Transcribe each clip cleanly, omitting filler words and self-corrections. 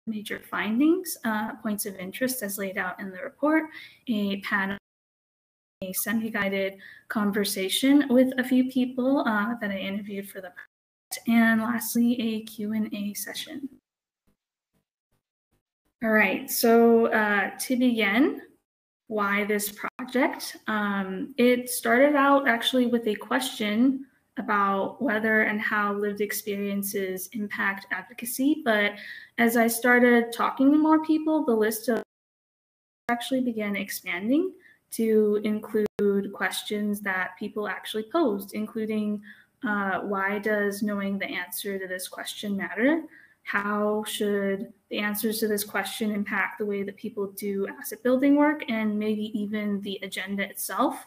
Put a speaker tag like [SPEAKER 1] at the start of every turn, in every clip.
[SPEAKER 1] major findings, points of interest as laid out in the report, a panel, a semi-guided conversation with a few people that I interviewed for the project, and lastly, a Q&A session. All right, so to begin, why this project? It started out actually with a question about whether and how lived experiences impact advocacy. But as I started talking to more people, the list of actually began expanding to include questions that people actually posed, including why does knowing the answer to this question matter? How should the answers to this question impact the way that people do asset building work, and maybe even the agenda itself?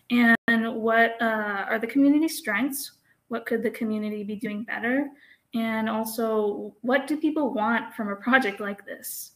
[SPEAKER 1] And what are the community strengths? What could the community be doing better? And also, what do people want from a project like this?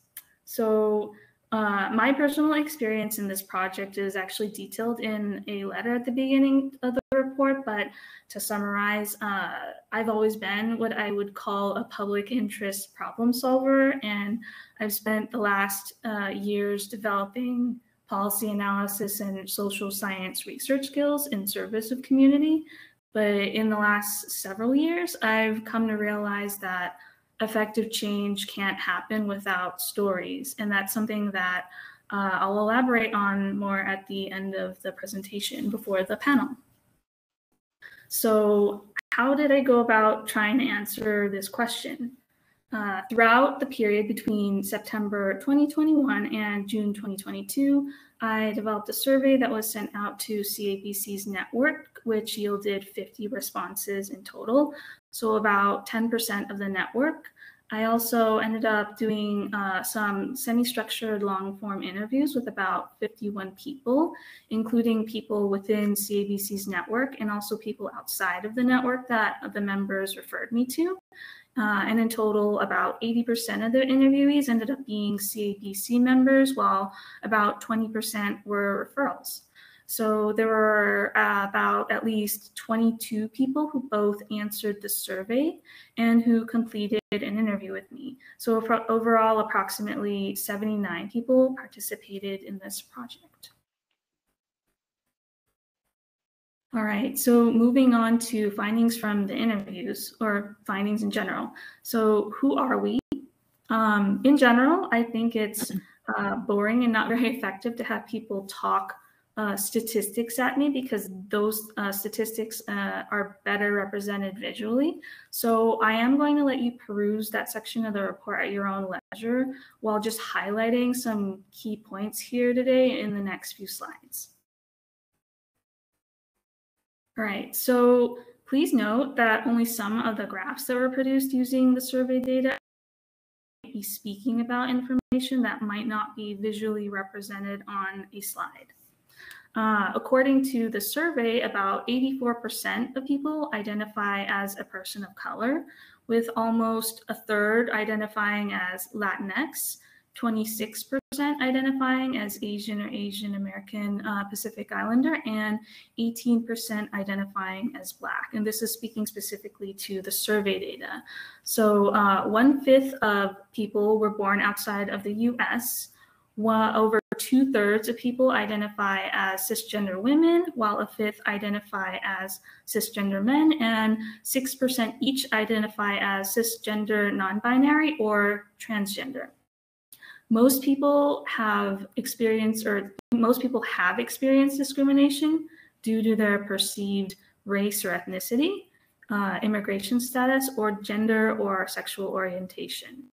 [SPEAKER 1] So my personal experience in this project is actually detailed in a letter at the beginning of the report, but to summarize, I've always been what I would call a public interest problem solver, and I've spent the last years developing policy analysis and social science research skills in service of community. But in the last several years, I've come to realize that effective change can't happen without stories. And that's something that I'll elaborate on more at the end of the presentation before the panel. So how did I go about trying to answer this question? Throughout the period between September 2021 and June 2022, I developed a survey that was sent out to CABC's network, which yielded 50 responses in total, so about 10% of the network. I also ended up doing some semi-structured long-form interviews with about 51 people, including people within CABC's network and also people outside of the network that the members referred me to. And in total, about 80% of the interviewees ended up being CABC members, while about 20% were referrals. So there were about at least 22 people who both answered the survey and who completed an interview with me. So overall, approximately 79 people participated in this project. All right, so moving on to findings from the interviews, or findings in general. So who are we? In general, I think it's boring and not very effective to have people talk statistics at me, because those statistics are better represented visually. So I am going to let you peruse that section of the report at your own leisure, while just highlighting some key points here today in the next few slides. All right, so please note that only some of the graphs that were produced using the survey data might be speaking about information that might not be visually represented on a slide. According to the survey, about 84% of people identify as a person of color, with almost a third identifying as Latinx, 26% identifying as Asian or Asian American Pacific Islander, and 18% identifying as Black. And this is speaking specifically to the survey data. So 1/5 of people were born outside of the US. Over 2/3 of people identify as cisgender women, while 1/5 identify as cisgender men, and 6% each identify as cisgender non-binary or transgender. Most people have experienced discrimination due to their perceived race or ethnicity, immigration status, or gender or sexual orientation.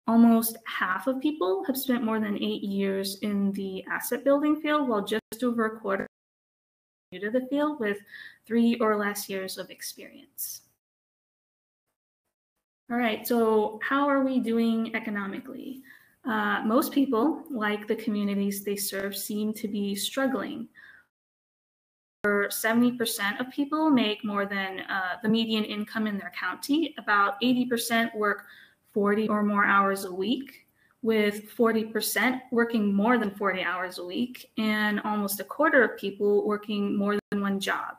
[SPEAKER 1] Almost half of people have spent more than 8 years in the asset building field, while just over a quarter are new to the field with 3 or less years of experience. All right, so how are we doing economically? Most people, like the communities they serve, seem to be struggling. Over 70% of people make more than the median income in their county. About 80% work 40 or more hours a week, with 40% working more than 40 hours a week, and almost a quarter of people working more than one job.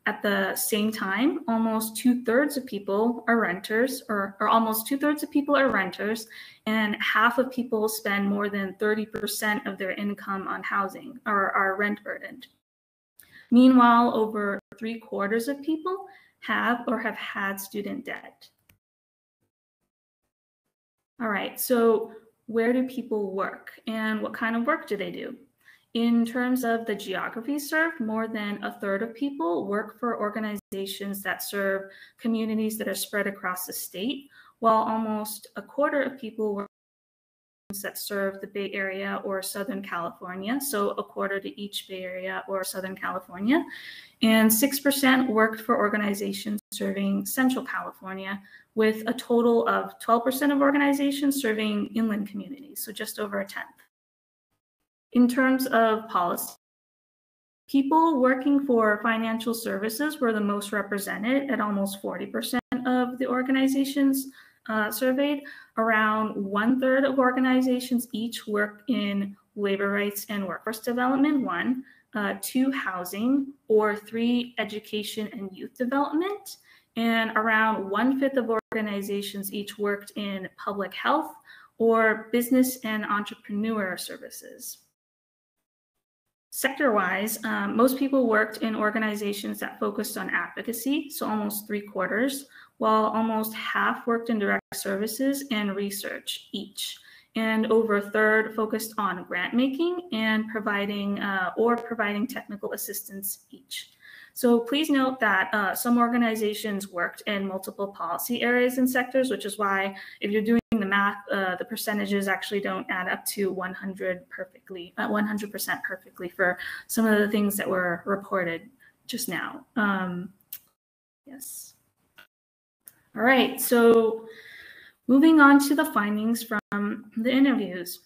[SPEAKER 1] At the same time, almost 2/3 of people are renters, or almost 2/3 of people are renters, and half of people spend more than 30% of their income on housing or are rent burdened. Meanwhile, over 3/4 of people have or have had student debt. All right, so where do people work and what kind of work do they do? In terms of the geography served, more than 1/3 of people work for organizations that serve communities that are spread across the state, while almost 1/4 of people work that serve the Bay Area or Southern California, so 1/4 to each Bay Area or Southern California, and 6% worked for organizations serving Central California, with a total of 12% of organizations serving inland communities, so just over 1/10. In terms of policy, people working for financial services were the most represented at almost 40% of the organizations surveyed. Around 1/3 of organizations each work in labor rights and workforce development, 2 housing, or 3 education and youth development, and around 1/5 of organizations each worked in public health or business and entrepreneur services. Sector-wise, most people worked in organizations that focused on advocacy, so almost 3/4, while almost half worked in direct services and research each. And over 1/3 focused on grant making and providing technical assistance each. So please note that some organizations worked in multiple policy areas and sectors, which is why if you're doing the math, the percentages actually don't add up to 100% perfectly for some of the things that were reported just now. Yes. All right, so moving on to the findings from the interviews.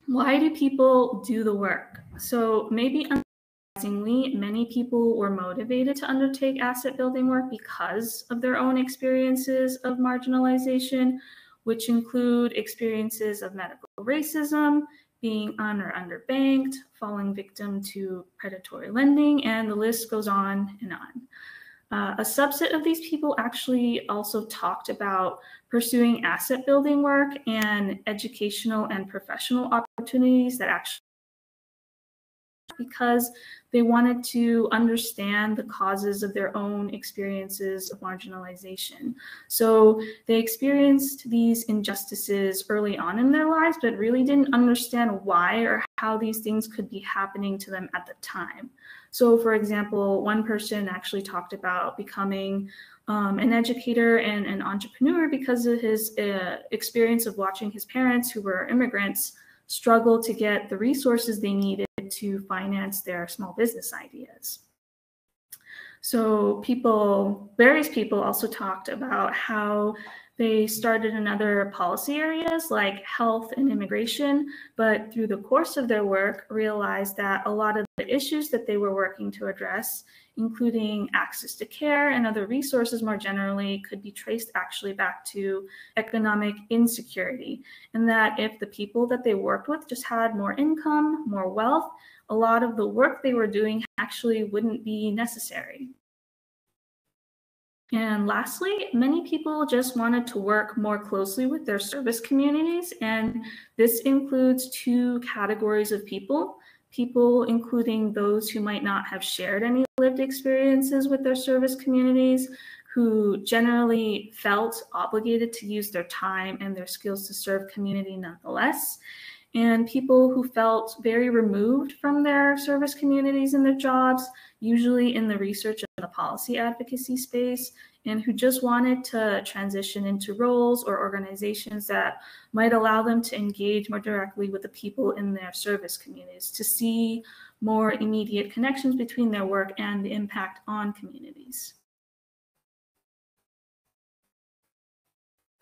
[SPEAKER 1] Why do people do the work? So maybe unsurprisingly, many people were motivated to undertake asset building work because of their own experiences of marginalization, which include experiences of medical racism, being un- or underbanked, falling victim to predatory lending, and the list goes on and on. A subset of these people actually also talked about pursuing asset building work and educational and professional opportunities that actually because they wanted to understand the causes of their own experiences of marginalization. So they experienced these injustices early on in their lives, but really didn't understand why or how these things could be happening to them at the time. So for example, one person actually talked about becoming an educator and an entrepreneur because of his experience of watching his parents, who were immigrants, struggle to get the resources they needed to finance their small business ideas. So various people also talked about how they started in other policy areas like health and immigration, but through the course of their work realized that a lot of the issues that they were working to address, including access to care and other resources more generally, could be traced actually back to economic insecurity. And that if the people that they worked with just had more income, more wealth, a lot of the work they were doing actually wouldn't be necessary. And lastly, many people just wanted to work more closely with their service communities. And this includes 2 categories of people including those who might not have shared any lived experiences with their service communities, who generally felt obligated to use their time and their skills to serve community nonetheless, and people who felt very removed from their service communities and their jobs, usually in the research and the policy advocacy space, and who just wanted to transition into roles or organizations that might allow them to engage more directly with the people in their service communities, to see more immediate connections between their work and the impact on communities.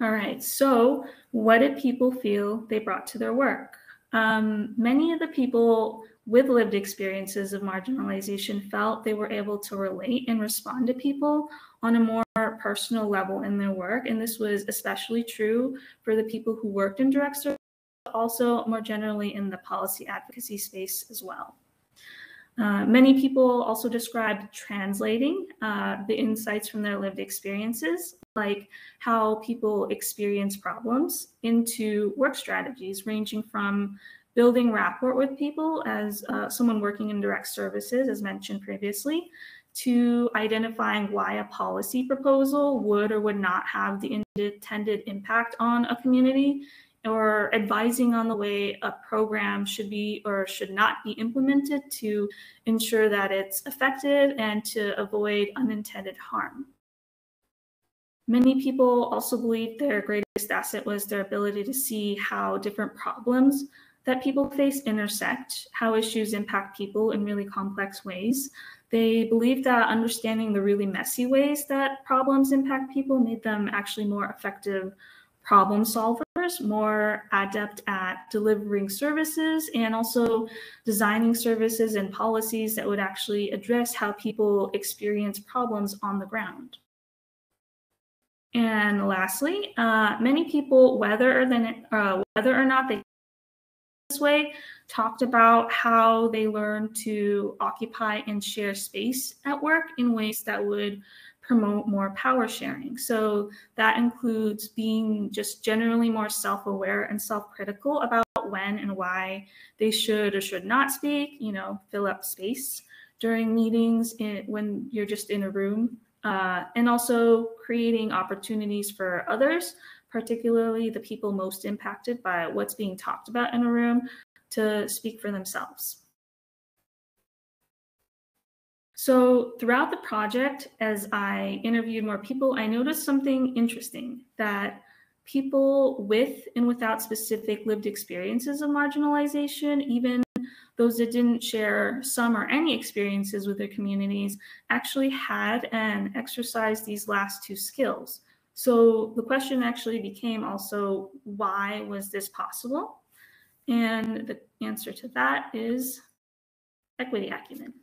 [SPEAKER 1] All right, so what did people feel they brought to their work? Many of the people with lived experiences of marginalization felt they were able to relate and respond to people on a more personal level in their work. And this was especially true for the people who worked in direct service, but also more generally in the policy advocacy space as well. Many people also described translating the insights from their lived experiences, like how people experience problems, into work strategies, ranging from building rapport with people as someone working in direct services, as mentioned previously, to identifying why a policy proposal would or would not have the intended impact on a community, or advising on the way a program should be or should not be implemented to ensure that it's effective and to avoid unintended harm. Many people also believed their greatest asset was their ability to see how different problems that people face intersect, how issues impact people in really complex ways. They believed that understanding the really messy ways that problems impact people made them actually more effective problem solvers, more adept at delivering services, and also designing services and policies that would actually address how people experience problems on the ground. And lastly, many people, whether or not they this way, talked about how they learn to occupy and share space at work in ways that would promote more power sharing. So that includes being just generally more self-aware and self-critical about when and why they should or should not speak, fill up space during meetings when you're just in a room, and also creating opportunities for others, particularly the people most impacted by what's being talked about in a room, to speak for themselves. So throughout the project, as I interviewed more people, I noticed something interesting, that people with and without specific lived experiences of marginalization, even those that didn't share some or any experiences with their communities, actually had and exercised these last two skills. So the question actually became also, why was this possible? And the answer to that is equity acumen.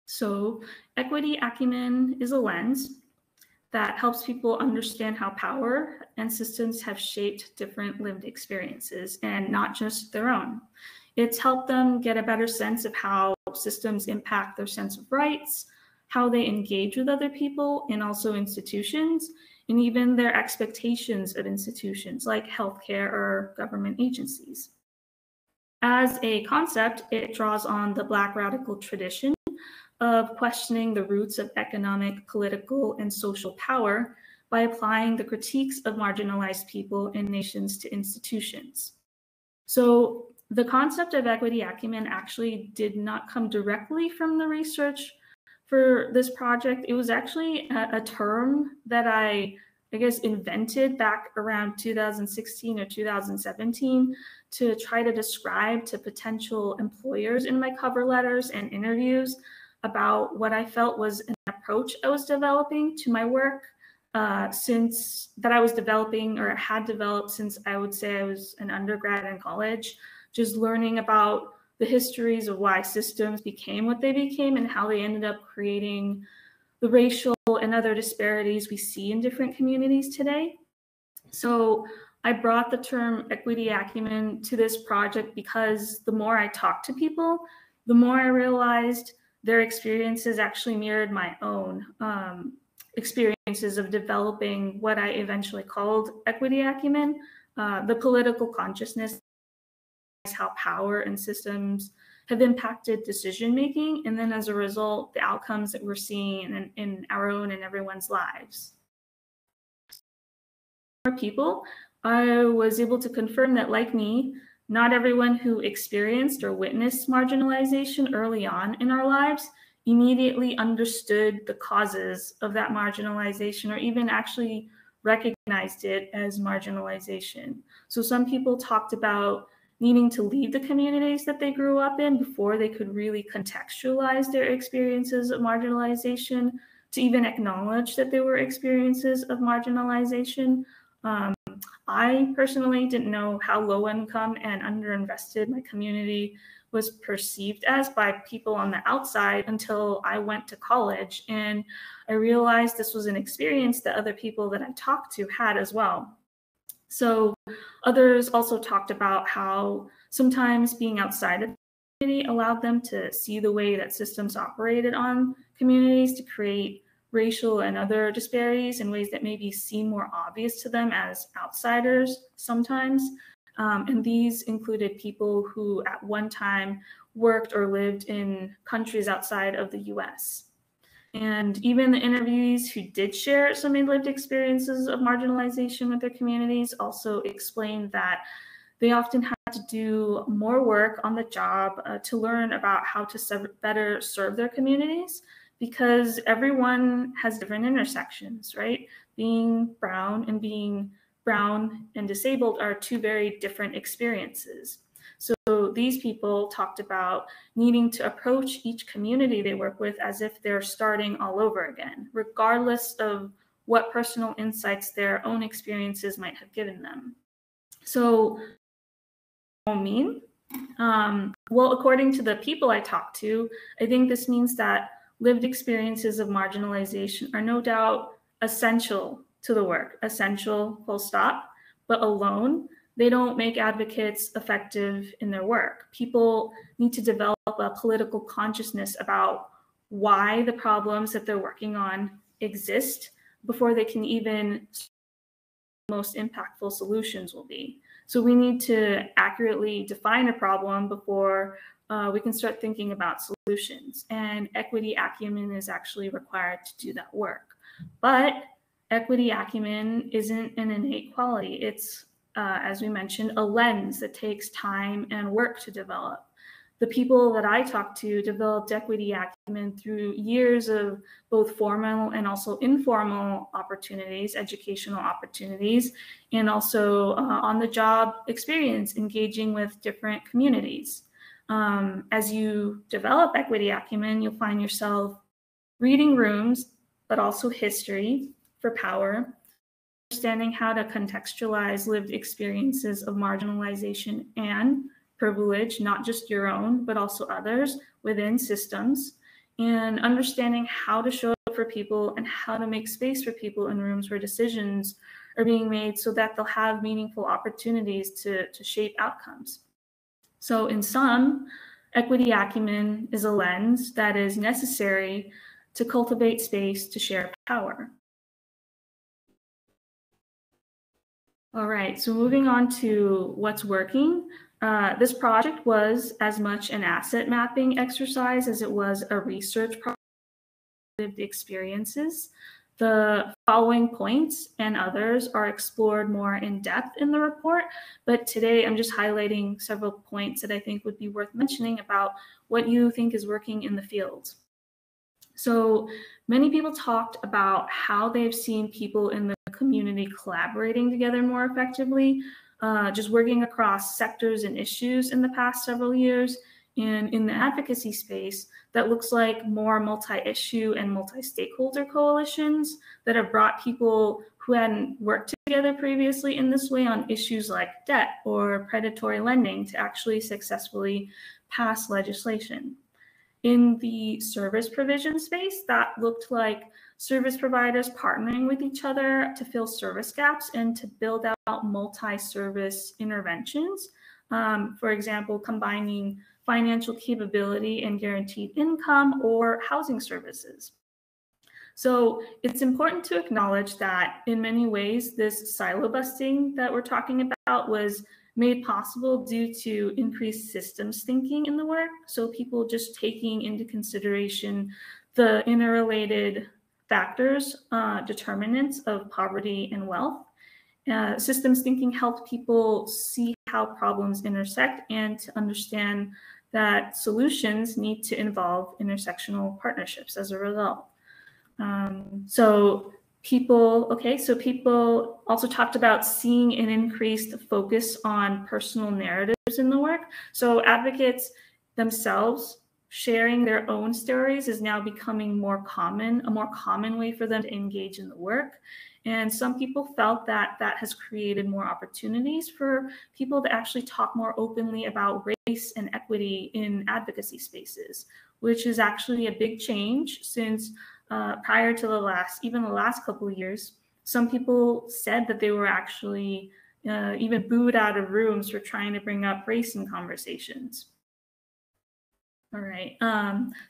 [SPEAKER 1] So equity acumen is a lens that helps people understand how power and systems have shaped different lived experiences, and not just their own. It's helped them get a better sense of how systems impact their sense of rights, how they engage with other people and also institutions, and even their expectations of institutions like healthcare or government agencies. As a concept, it draws on the Black radical tradition of questioning the roots of economic, political, and social power by applying the critiques of marginalized people and nations to institutions. So the concept of equity acumen actually did not come directly from the research for this project. It was actually a term that I guess invented back around 2016 or 2017 to try to describe to potential employers in my cover letters and interviews about what I felt was an approach I was developing to my work, since that I was developing or had developed since I would say I was an undergrad in college, just learning about the histories of why systems became what they became and how they ended up creating the racial and other disparities we see in different communities today. So I brought the term equity acumen to this project because the more I talked to people, the more I realized their experiences actually mirrored my own experiences of developing what I eventually called equity acumen, the political consciousness, how power and systems have impacted decision-making, and then as a result, the outcomes that we're seeing in our own and everyone's lives. For people, I was able to confirm that, like me, not everyone who experienced or witnessed marginalization early on in our lives immediately understood the causes of that marginalization or even actually recognized it as marginalization. So some people talked about needing to leave the communities that they grew up in before they could really contextualize their experiences of marginalization, to even acknowledge that they were experiences of marginalization. I personally didn't know how low income and underinvested my community was perceived as by people on the outside until I went to college, and I realized this was an experience that other people that I talked to had as well. So others also talked about how sometimes being outside of allowed them to see the way that systems operated on communities to create racial and other disparities in ways that maybe seem more obvious to them as outsiders sometimes. And these included people who at one time worked or lived in countries outside of the US. And even the interviewees who did share some lived experiences of marginalization with their communities also explained that they often had to do more work on the job to learn about how to better serve their communities, because everyone has different intersections, right? Being brown and disabled are two very different experiences. So these people talked about needing to approach each community they work with as if they're starting all over again, regardless of what personal insights their own experiences might have given them. So what does that mean? Well, according to the people I talked to, I think this means that lived experiences of marginalization are no doubt essential to the work, essential, full stop, but alone, they don't make advocates effective in their work. People need to develop a political consciousness about why the problems that they're working on exist before they can even most impactful solutions will be. So we need to accurately define a problem before we can start thinking about solutions. And equity acumen is actually required to do that work. But equity acumen isn't an innate quality. It's, as we mentioned, a lens that takes time and work to develop. The people that I talked to developed equity acumen through years of both formal and also informal opportunities, educational opportunities, and also on-the-job experience engaging with different communities. As you develop equity acumen, you'll find yourself reading rooms, but also history for power, understanding how to contextualize lived experiences of marginalization and privilege, not just your own, but also others within systems, and understanding how to show up for people and how to make space for people in rooms where decisions are being made so that they'll have meaningful opportunities to shape outcomes. So in sum, equity acumen is a lens that is necessary to cultivate space to share power. All right, so moving on to what's working. This project was as much an asset mapping exercise as it was a research project of lived experiences. The following points and others are explored more in depth in the report, but today I'm just highlighting several points that I think would be worth mentioning about what you think is working in the field. So many people talked about how they've seen people in the community collaborating together more effectively, just working across sectors and issues in the past several years. And in the advocacy space, that looks like more multi-issue and multi-stakeholder coalitions that have brought people who hadn't worked together previously in this way on issues like debt or predatory lending to actually successfully pass legislation. In the service provision space, that looked like service providers partnering with each other to fill service gaps and to build out multi-service interventions. For example, combining financial capability and guaranteed income or housing services. So it's important to acknowledge that in many ways, this silo busting that we're talking about was made possible due to increased systems thinking in the work. So people just taking into consideration the interrelated factors, determinants of poverty and wealth. Systems thinking helped people see how problems intersect and to understand that solutions need to involve intersectional partnerships as a result. So people also talked about seeing an increased focus on personal narratives in the work. So advocates themselves sharing their own stories is now becoming a more common way for them to engage in the work. And some people felt that that has created more opportunities for people to actually talk more openly about race and equity in advocacy spaces, which is actually a big change since prior to the last couple of years, some people said that they were actually even booed out of rooms for trying to bring up race in conversations. All right.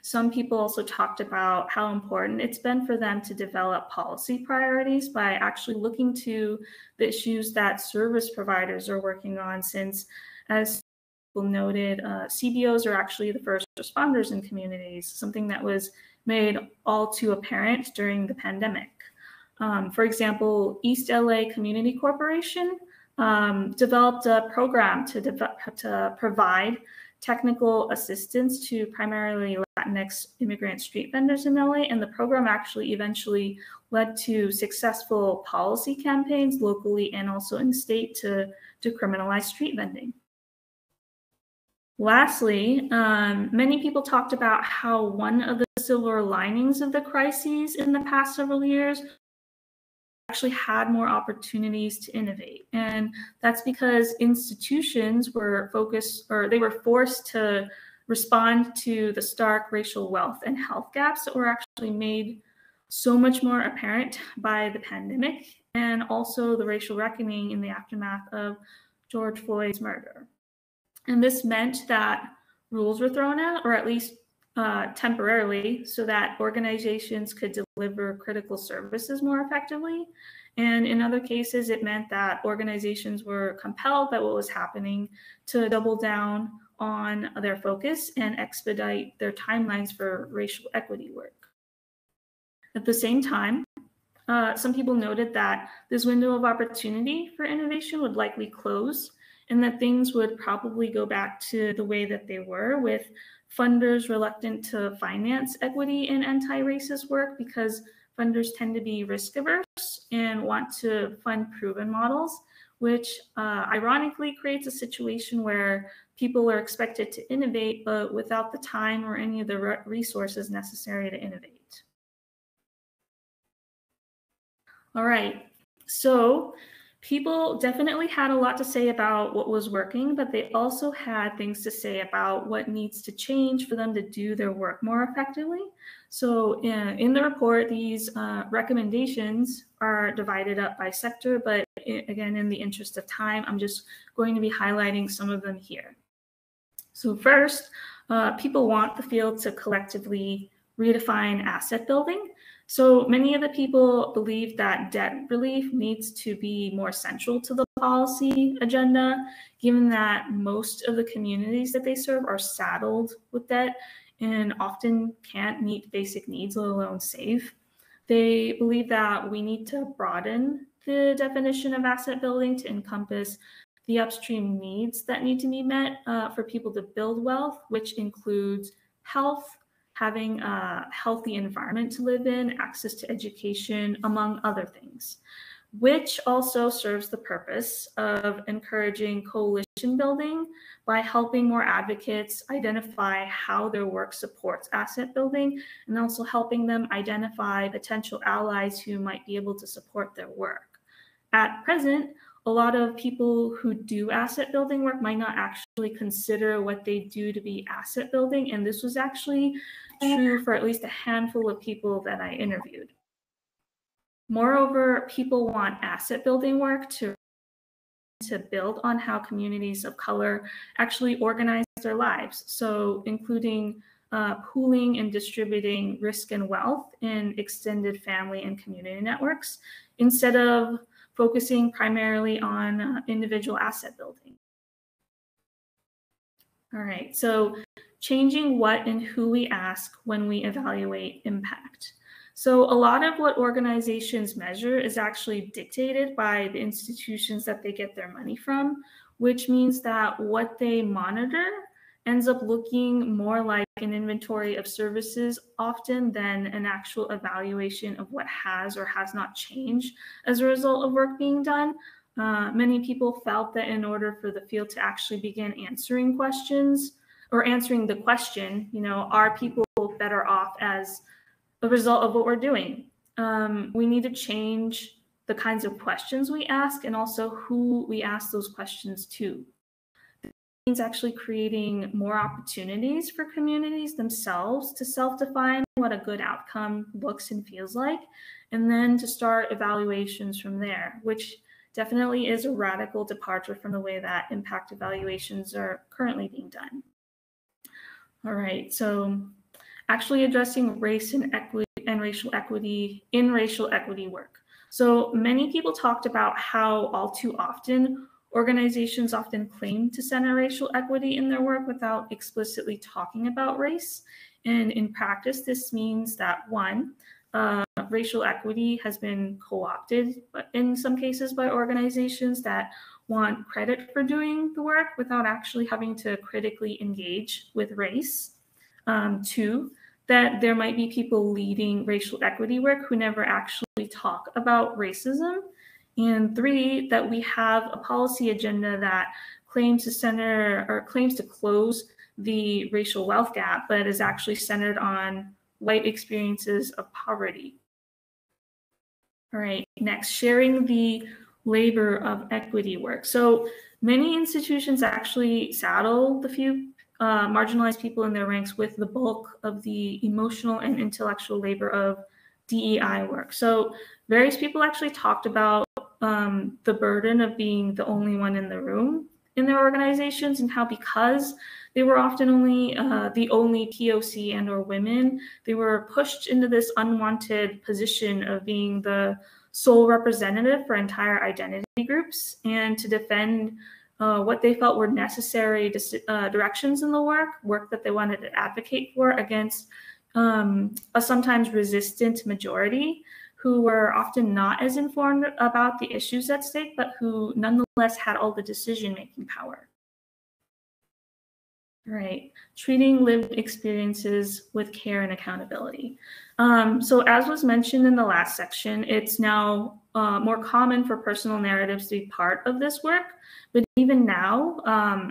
[SPEAKER 1] Some people also talked about how important it's been for them to develop policy priorities by actually looking to the issues that service providers are working on, since, as people noted, CBOs are actually the first responders in communities, something that was made all too apparent during the pandemic. For example, East LA Community Corporation developed a program to provide technical assistance to primarily Latinx immigrant street vendors in LA, and the program actually eventually led to successful policy campaigns locally and also in the state to decriminalize street vending. Lastly, many people talked about how one of the silver linings of the crises in the past several years actually had more opportunities to innovate. And that's because institutions were forced to respond to the stark racial wealth and health gaps that were actually made so much more apparent by the pandemic and also the racial reckoning in the aftermath of George Floyd's murder. And this meant that rules were thrown out, or at least temporarily, so that organizations could deliver critical services more effectively. And in other cases, it meant that organizations were compelled by what was happening to double down on their focus and expedite their timelines for racial equity work. At the same time, some people noted that this window of opportunity for innovation would likely close, and that things would probably go back to the way that they were, with funders reluctant to finance equity and anti-racist work because funders tend to be risk averse and want to fund proven models, which ironically creates a situation where people are expected to innovate, but without the time or any of the resources necessary to innovate. All right, so people definitely had a lot to say about what was working, but they also had things to say about what needs to change for them to do their work more effectively. So in the report, these recommendations are divided up by sector, but again, in the interest of time, I'm just going to be highlighting some of them here. So first, people want the field to collectively redefine asset building. So many of the people believe that debt relief needs to be more central to the policy agenda, given that most of the communities that they serve are saddled with debt and often can't meet basic needs, let alone save. They believe that we need to broaden the definition of asset building to encompass the upstream needs that need to be met for people to build wealth, which includes health, having a healthy environment to live in, access to education, among other things, which also serves the purpose of encouraging coalition building by helping more advocates identify how their work supports asset building, and also helping them identify potential allies who might be able to support their work. At present, a lot of people who do asset building work might not actually consider what they do to be asset building, and this was actually true for at least a handful of people that I interviewed. Moreover, people want asset building work to build on how communities of color actually organize their lives, so including pooling and distributing risk and wealth in extended family and community networks, instead of focusing primarily on individual asset building. All right, so changing what and who we ask when we evaluate impact. So a lot of what organizations measure is actually dictated by the institutions that they get their money from, which means that what they monitor ends up looking more like an inventory of services often than an actual evaluation of what has or has not changed as a result of work being done. Many people felt that in order for the field to actually begin answering questions or answering the question, are people better off as a result of what we're doing? We need to change the kinds of questions we ask and also who we ask those questions to. Means actually creating more opportunities for communities themselves to self-define what a good outcome looks and feels like, and then to start evaluations from there, which definitely is a radical departure from the way that impact evaluations are currently being done. All right, so actually addressing race and equity and racial equity in racial equity work. So many people talked about how all too often organizations often claim to center racial equity in their work without explicitly talking about race. And in practice, this means that one, racial equity has been co-opted in some cases by organizations that want credit for doing the work without actually having to critically engage with race. Two, that there might be people leading racial equity work who never actually talk about racism. And three, that we have a policy agenda that claims to center or claims to close the racial wealth gap, but is actually centered on white experiences of poverty. All right, next, sharing the labor of equity work. So many institutions actually saddle the few marginalized people in their ranks with the bulk of the emotional and intellectual labor of DEI work. So various people actually talked about the burden of being the only one in the room in their organizations, and how because they were often only the only POC and or women, they were pushed into this unwanted position of being the sole representative for entire identity groups and to defend what they felt were necessary directions in the work that they wanted to advocate for against a sometimes resistant majority who were often not as informed about the issues at stake, but who nonetheless had all the decision-making power. Right, treating lived experiences with care and accountability. So as was mentioned in the last section, it's now more common for personal narratives to be part of this work, but even now,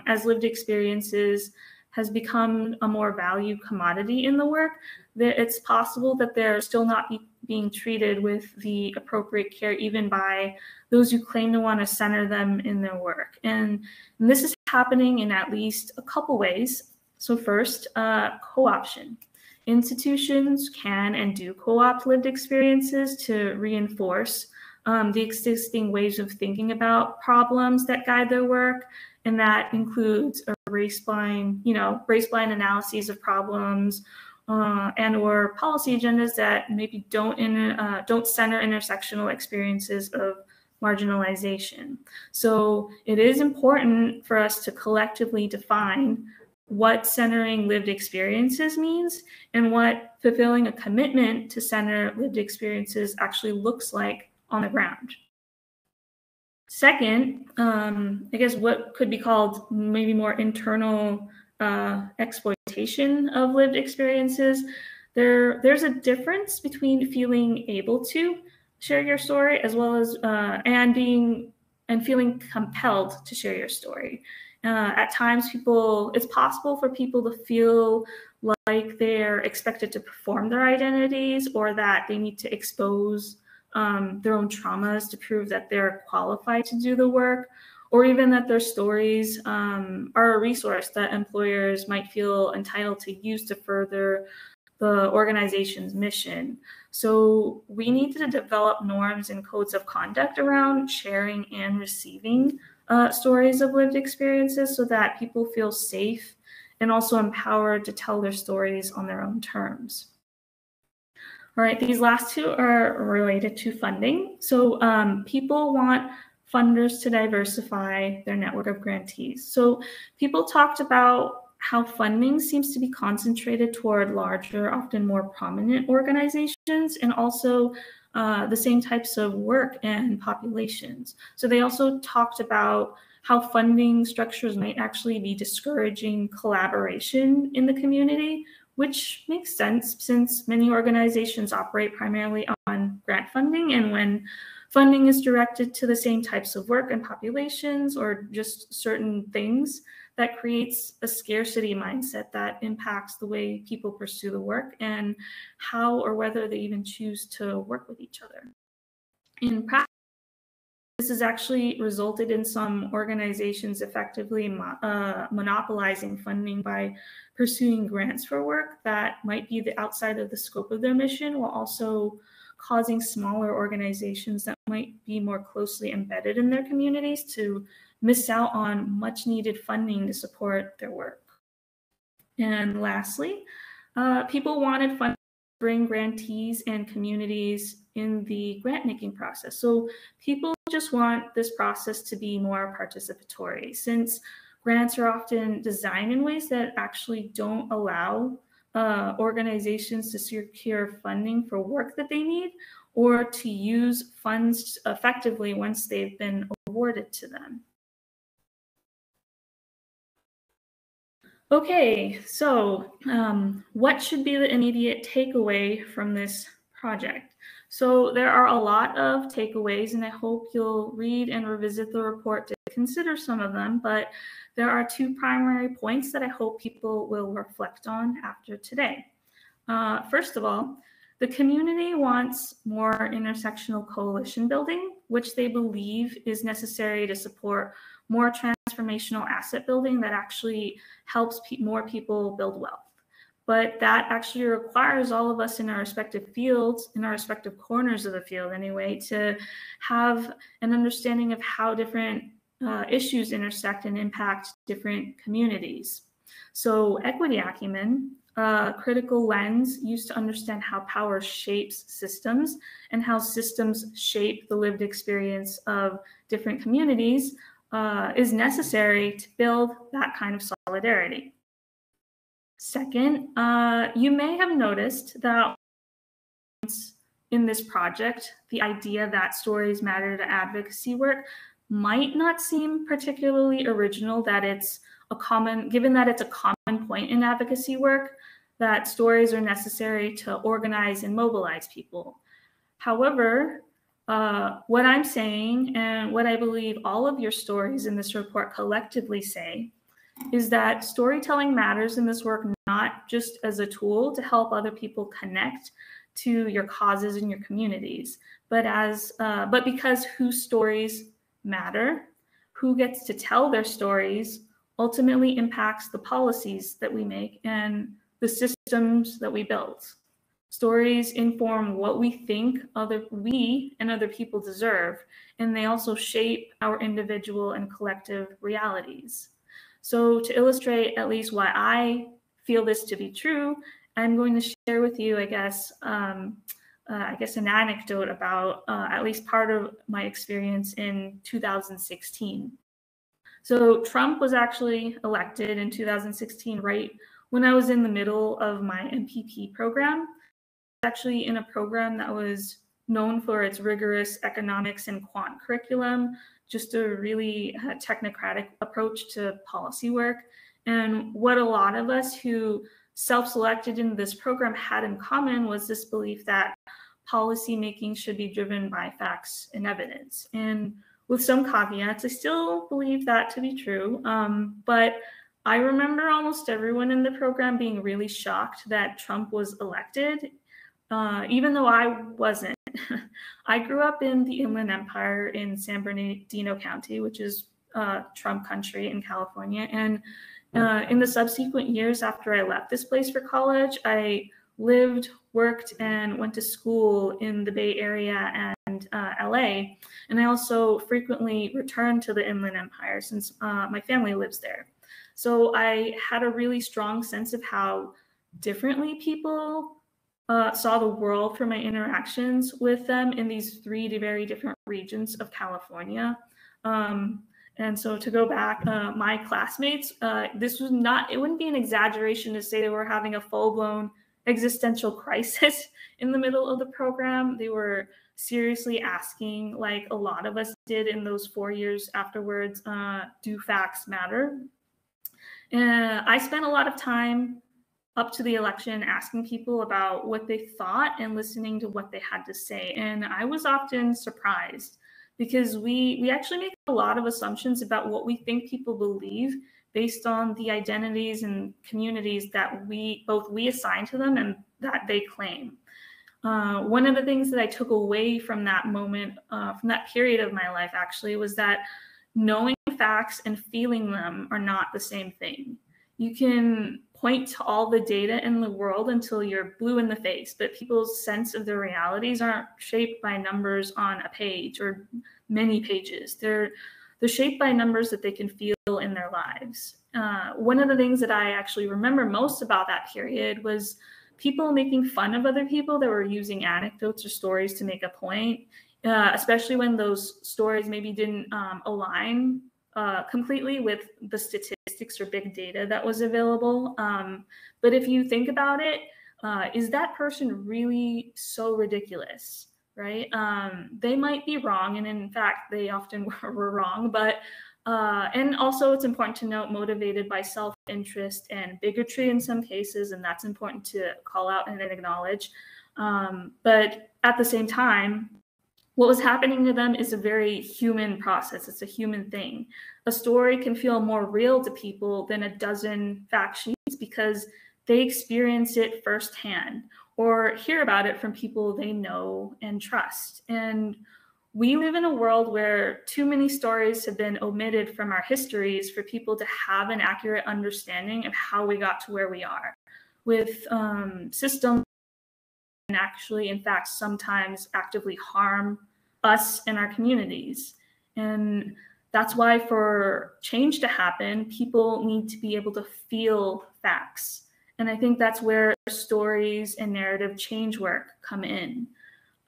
[SPEAKER 1] as lived experiences has become a more valued commodity in the work, that it's possible that they're still not being treated with the appropriate care even by those who claim to want to center them in their work. And this is happening in at least a couple ways. So first, co-option. Institutions can and do co-opt lived experiences to reinforce the existing ways of thinking about problems that guide their work. And that includes a race-blind analyses of problems and or policy agendas that maybe don't center intersectional experiences of marginalization. So it is important for us to collectively define what centering lived experiences means and what fulfilling a commitment to center lived experiences actually looks like on the ground. Second, I guess what could be called maybe more internal exploitation of lived experiences. There's a difference between feeling able to share your story as well as and feeling compelled to share your story. At times, it's possible for people to feel like they're expected to perform their identities or that they need to expose their own traumas to prove that they're qualified to do the work, or even that their stories are a resource that employers might feel entitled to use to further the organization's mission. So we need to develop norms and codes of conduct around sharing and receiving stories of lived experiences so that people feel safe and also empowered to tell their stories on their own terms. All right, these last two are related to funding. So people want funders to diversify their network of grantees. So people talked about how funding seems to be concentrated toward larger, often more prominent organizations, and also the same types of work and populations. So they also talked about how funding structures might actually be discouraging collaboration in the community, which makes sense since many organizations operate primarily on grant funding. And when funding is directed to the same types of work and populations or just certain things, that creates a scarcity mindset that impacts the way people pursue the work and how or whether they even choose to work with each other. In practice, this has actually resulted in some organizations effectively monopolizing funding by pursuing grants for work that might be outside of the scope of their mission, while also causing smaller organizations that might be more closely embedded in their communities to miss out on much needed funding to support their work. And lastly, people wanted funding to bring grantees and communities in the grant-making process. So people just want this process to be more participatory, since grants are often designed in ways that actually don't allow organizations to secure funding for work that they need or to use funds effectively once they've been awarded to them. Okay, so what should be the immediate takeaway from this project? So there are a lot of takeaways, and I hope you'll read and revisit the report to consider some of them, but there are two primary points that I hope people will reflect on after today. First of all, the community wants more intersectional coalition building, which they believe is necessary to support more transformational asset building that actually helps more people build wealth. But that actually requires all of us in our respective fields, in our respective corners of the field anyway, to have an understanding of how different issues intersect and impact different communities. So equity acumen, a critical lens used to understand how power shapes systems and how systems shape the lived experience of different communities, is necessary to build that kind of solidarity. Second, you may have noticed that in this project, the idea that stories matter to advocacy work might not seem particularly original, that it's given that it's a common point in advocacy work, that stories are necessary to organize and mobilize people. However, what I'm saying, and what I believe all of your stories in this report collectively say, is that storytelling matters in this work not just as a tool to help other people connect to your causes and your communities, but because whose stories matter, who gets to tell their stories ultimately impacts the policies that we make and the systems that we build. Stories inform what we think we and other people deserve, and they also shape our individual and collective realities. So to illustrate at least why I feel this to be true, I'm going to share with you, I guess an anecdote about at least part of my experience in 2016. So Trump was actually elected in 2016, right when I was in the middle of my MPP program. Actually in a program that was known for its rigorous economics and quant curriculum, just a really technocratic approach to policy work. And what a lot of us who self-selected into this program had in common was this belief that policy making should be driven by facts and evidence. And with some caveats, I still believe that to be true. But I remember almost everyone in the program being really shocked that Trump was elected, even though I wasn't. I grew up in the Inland Empire in San Bernardino County, which is Trump country in California. And in the subsequent years after I left this place for college, I lived, worked, and went to school in the Bay Area and LA. And I also frequently returned to the Inland Empire since my family lives there. So I had a really strong sense of how differently people saw the world from my interactions with them in these three very different regions of California. And so to go back, my classmates, it wouldn't be an exaggeration to say they were having a full-blown existential crisis in the middle of the program. They were seriously asking, like a lot of us did in those 4 years afterwards, do facts matter? I spent a lot of time up to the election asking people about what they thought and listening to what they had to say. And I was often surprised because we actually make a lot of assumptions about what we think people believe based on the identities and communities that we assign to them and that they claim. One of the things that I took away from that moment, from that period of my life actually, was that knowing facts and feeling them are not the same thing. You can point to all the data in the world until you're blue in the face, but people's sense of their realities aren't shaped by numbers on a page or many pages. They're they're shaped by numbers that they can feel in their lives. One of the things that I actually remember most about that period was people making fun of other people that were using anecdotes or stories to make a point, especially when those stories maybe didn't align completely with the statistics or big data that was available. But if you think about it, is that person really so ridiculous, right? They might be wrong, and in fact, they often were wrong, but and also it's important to note motivated by self-interest and bigotry in some cases, and that's important to call out and acknowledge. But at the same time, what was happening to them is a very human process. It's a human thing. A story can feel more real to people than a dozen fact sheets because they experience it firsthand or hear about it from people they know and trust. And we live in a world where too many stories have been omitted from our histories for people to have an accurate understanding of how we got to where we are, with systems and actually, in fact, sometimes actively harm us and our communities. And that's why for change to happen, people need to be able to feel facts. And I think that's where stories and narrative change work come in.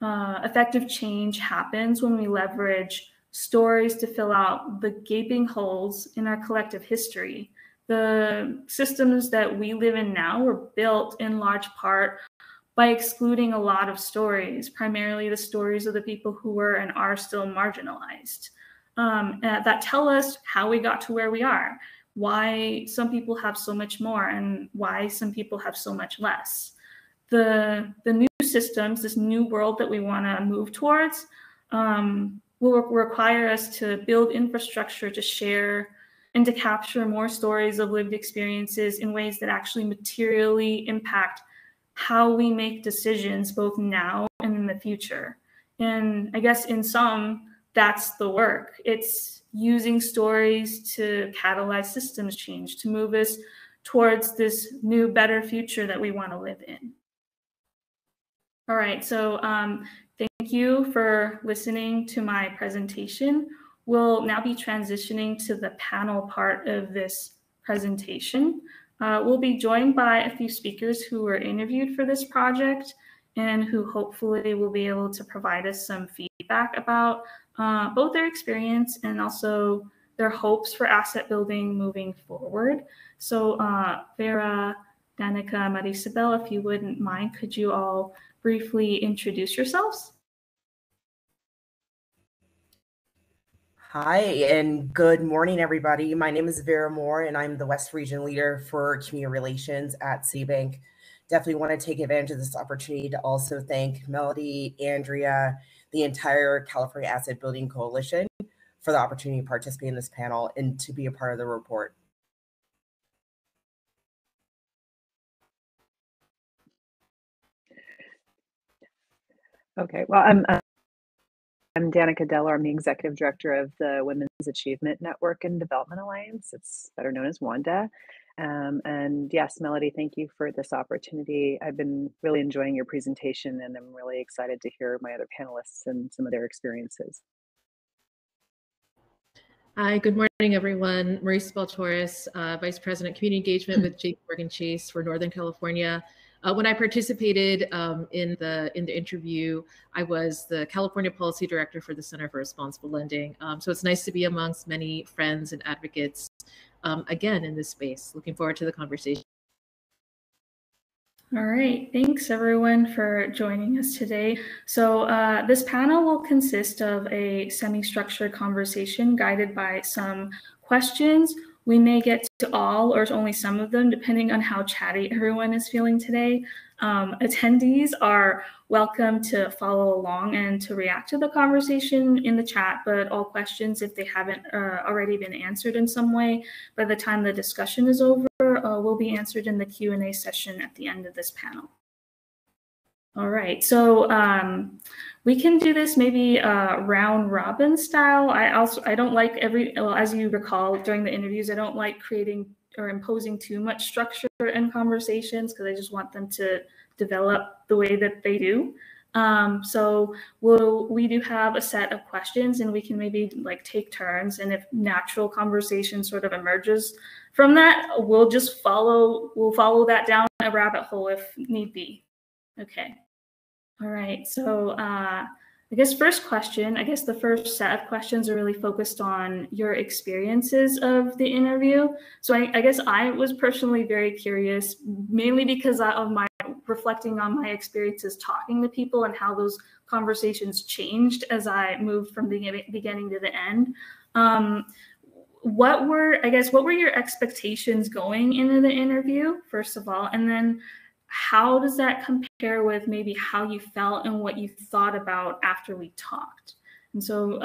[SPEAKER 1] Effective change happens when we leverage stories to fill out the gaping holes in our collective history. The systems that we live in now were built in large part by excluding a lot of stories, primarily the stories of the people who were and are still marginalized, that tell us how we got to where we are, why some people have so much more and why some people have so much less. The new systems, this new world that we want to move towards, will require us to build infrastructure to share and to capture more stories of lived experiences in ways that actually materially impact how we make decisions both now and in the future. And I guess in sum, that's the work. It's using stories to catalyze systems change, to move us towards this new, better future that we want to live in. All right, so thank you for listening to my presentation. We'll now be transitioning to the panel part of this presentation. We'll be joined by a few speakers who were interviewed for this project and who hopefully will be able to provide us some feedback about both their experience and also their hopes for asset building moving forward. So Vera, Danica, Marisabel, if you wouldn't mind, could you all briefly introduce yourselves?
[SPEAKER 2] Hi, and good morning, everybody. My name is Vera Moore, and I'm the West Region Leader for Community Relations at Citibank. Definitely want to take advantage of this opportunity to also thank Melody, Andrea, the entire California Asset Building Coalition for the opportunity to participate in this panel and to be a part of the report.
[SPEAKER 3] Okay, well, I'm Danica Deller. I'm the Executive Director of the Women's Achievement Network and Development Alliance. It's better known as WANDA. And yes, Melody, thank you for this opportunity. I've been really enjoying your presentation, and I'm really excited to hear my other panelists and some of their experiences.
[SPEAKER 4] Hi, good morning, everyone. Marisabel Torres, Vice President, Community Engagement with JPMorgan Chase for Northern California. When I participated in the interview, I was the California Policy Director for the Center for Responsible Lending. So it's nice to be amongst many friends and advocates again in this space. Looking forward to the conversation.
[SPEAKER 1] All right, thanks everyone for joining us today. So this panel will consist of a semi-structured conversation guided by some questions. We may get to all or only some of them, depending on how chatty everyone is feeling today. Attendees are welcome to follow along and to react to the conversation in the chat, but all questions, if they haven't already been answered in some way, by the time the discussion is over, will be answered in the Q&A session at the end of this panel. All right, so we can do this maybe round robin style. I don't like as you recall during the interviews, I don't like creating or imposing too much structure in conversations because I just want them to develop the way that they do. So we do have a set of questions, and we can maybe like take turns. And if natural conversation sort of emerges from that, we'll follow that down a rabbit hole if need be. Okay. All right. So I guess the first set of questions are really focused on your experiences of the interview. So I guess I was personally very curious, mainly because of my reflecting on my experiences talking to people and how those conversations changed as I moved from the beginning to the end. What were your expectations going into the interview, first of all, and then how does that compare with maybe how you felt and what you thought about after we talked? And so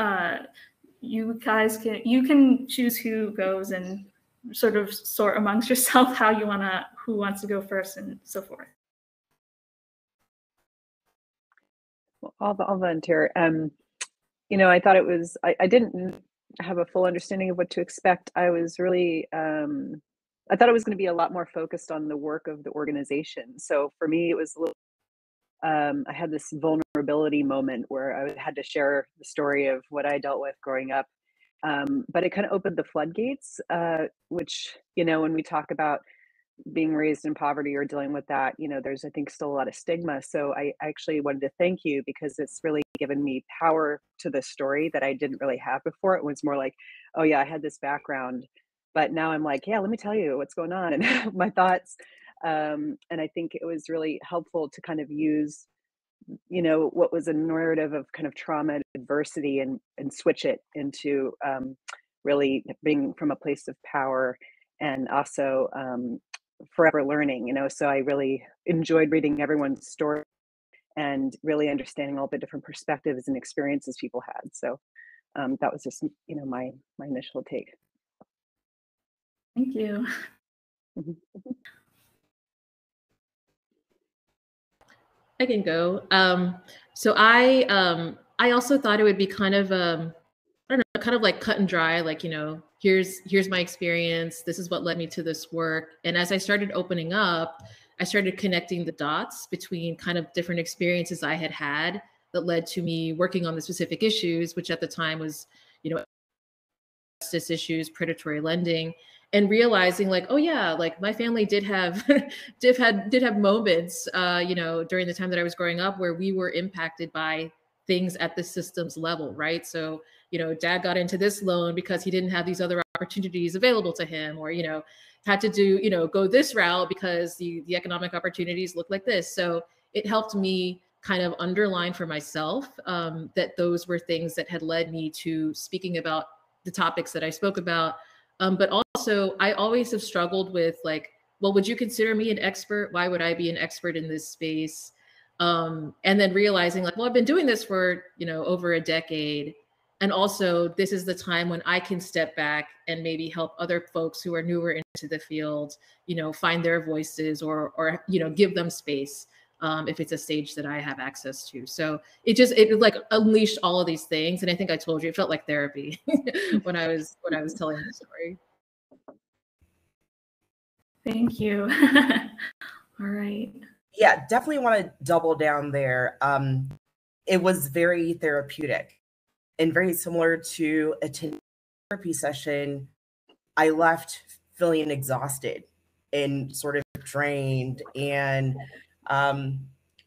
[SPEAKER 1] you guys can choose who goes and sort of sort amongst yourself who wants to go first and so forth.
[SPEAKER 3] Well, I'll volunteer. I thought it was, I didn't have a full understanding of what to expect. I was really, I thought it was going to be a lot more focused on the work of the organization. So for me, it was a little, I had this vulnerability moment where I had to share the story of what I dealt with growing up. But it kind of opened the floodgates, which, when we talk about being raised in poverty or dealing with that, there's, I think, still a lot of stigma. So I actually wanted to thank you because it's really given me power to the story that I didn't really have before. It was more like, oh yeah, I had this background, but now I'm like, yeah, let me tell you what's going on and my thoughts. And I think it was really helpful to kind of use, what was a narrative of kind of trauma and adversity and switch it into really being from a place of power and also forever learning, so I really enjoyed reading everyone's story and really understanding all the different perspectives and experiences people had. So that was just, my initial take.
[SPEAKER 1] Thank you.
[SPEAKER 4] I can go. So I also thought it would be kind of I don't know, kind of like cut and dry, like, here's my experience. This is what led me to this work. And as I started opening up, I started connecting the dots between kind of different experiences I had had that led to me working on the specific issues, which at the time was, justice issues, predatory lending, and realizing like, oh yeah, like my family did have did have moments, during the time that I was growing up where we were impacted by things at the systems level, right? So, dad got into this loan because he didn't have these other opportunities available to him, or, had to do, go this route because the economic opportunities look like this. So it helped me kind of underline for myself that those were things that had led me to speaking about the topics that I spoke about. But also I always have struggled with like, well, would you consider me an expert? Why would I be an expert in this space? And then realizing like, well, I've been doing this for, over a decade. And also this is the time when I can step back and maybe help other folks who are newer into the field, find their voices or give them space if it's a stage that I have access to. So it like unleashed all of these things. And I think I told you, it felt like therapy when I was telling the story.
[SPEAKER 1] Thank you. All right.
[SPEAKER 2] Yeah, definitely want to double down there. It was very therapeutic and very similar to a therapy session. I left feeling exhausted and sort of drained and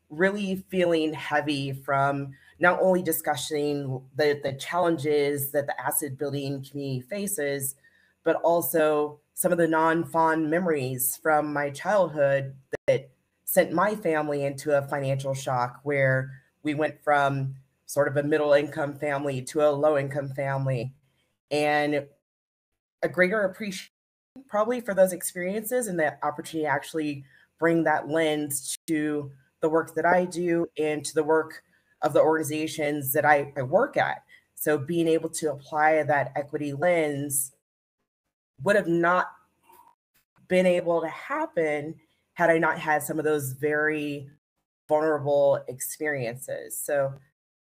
[SPEAKER 2] really feeling heavy from not only discussing the challenges that the asset building community faces, but also some of the non-fond memories from my childhood that sent my family into a financial shock, where we went from sort of a middle income family to a low income family, and a greater appreciation probably for those experiences and the opportunity to actually bring that lens to the work that I do and to the work of the organizations that I work at. So being able to apply that equity lens would have not been able to happen had I not had some of those very vulnerable experiences. So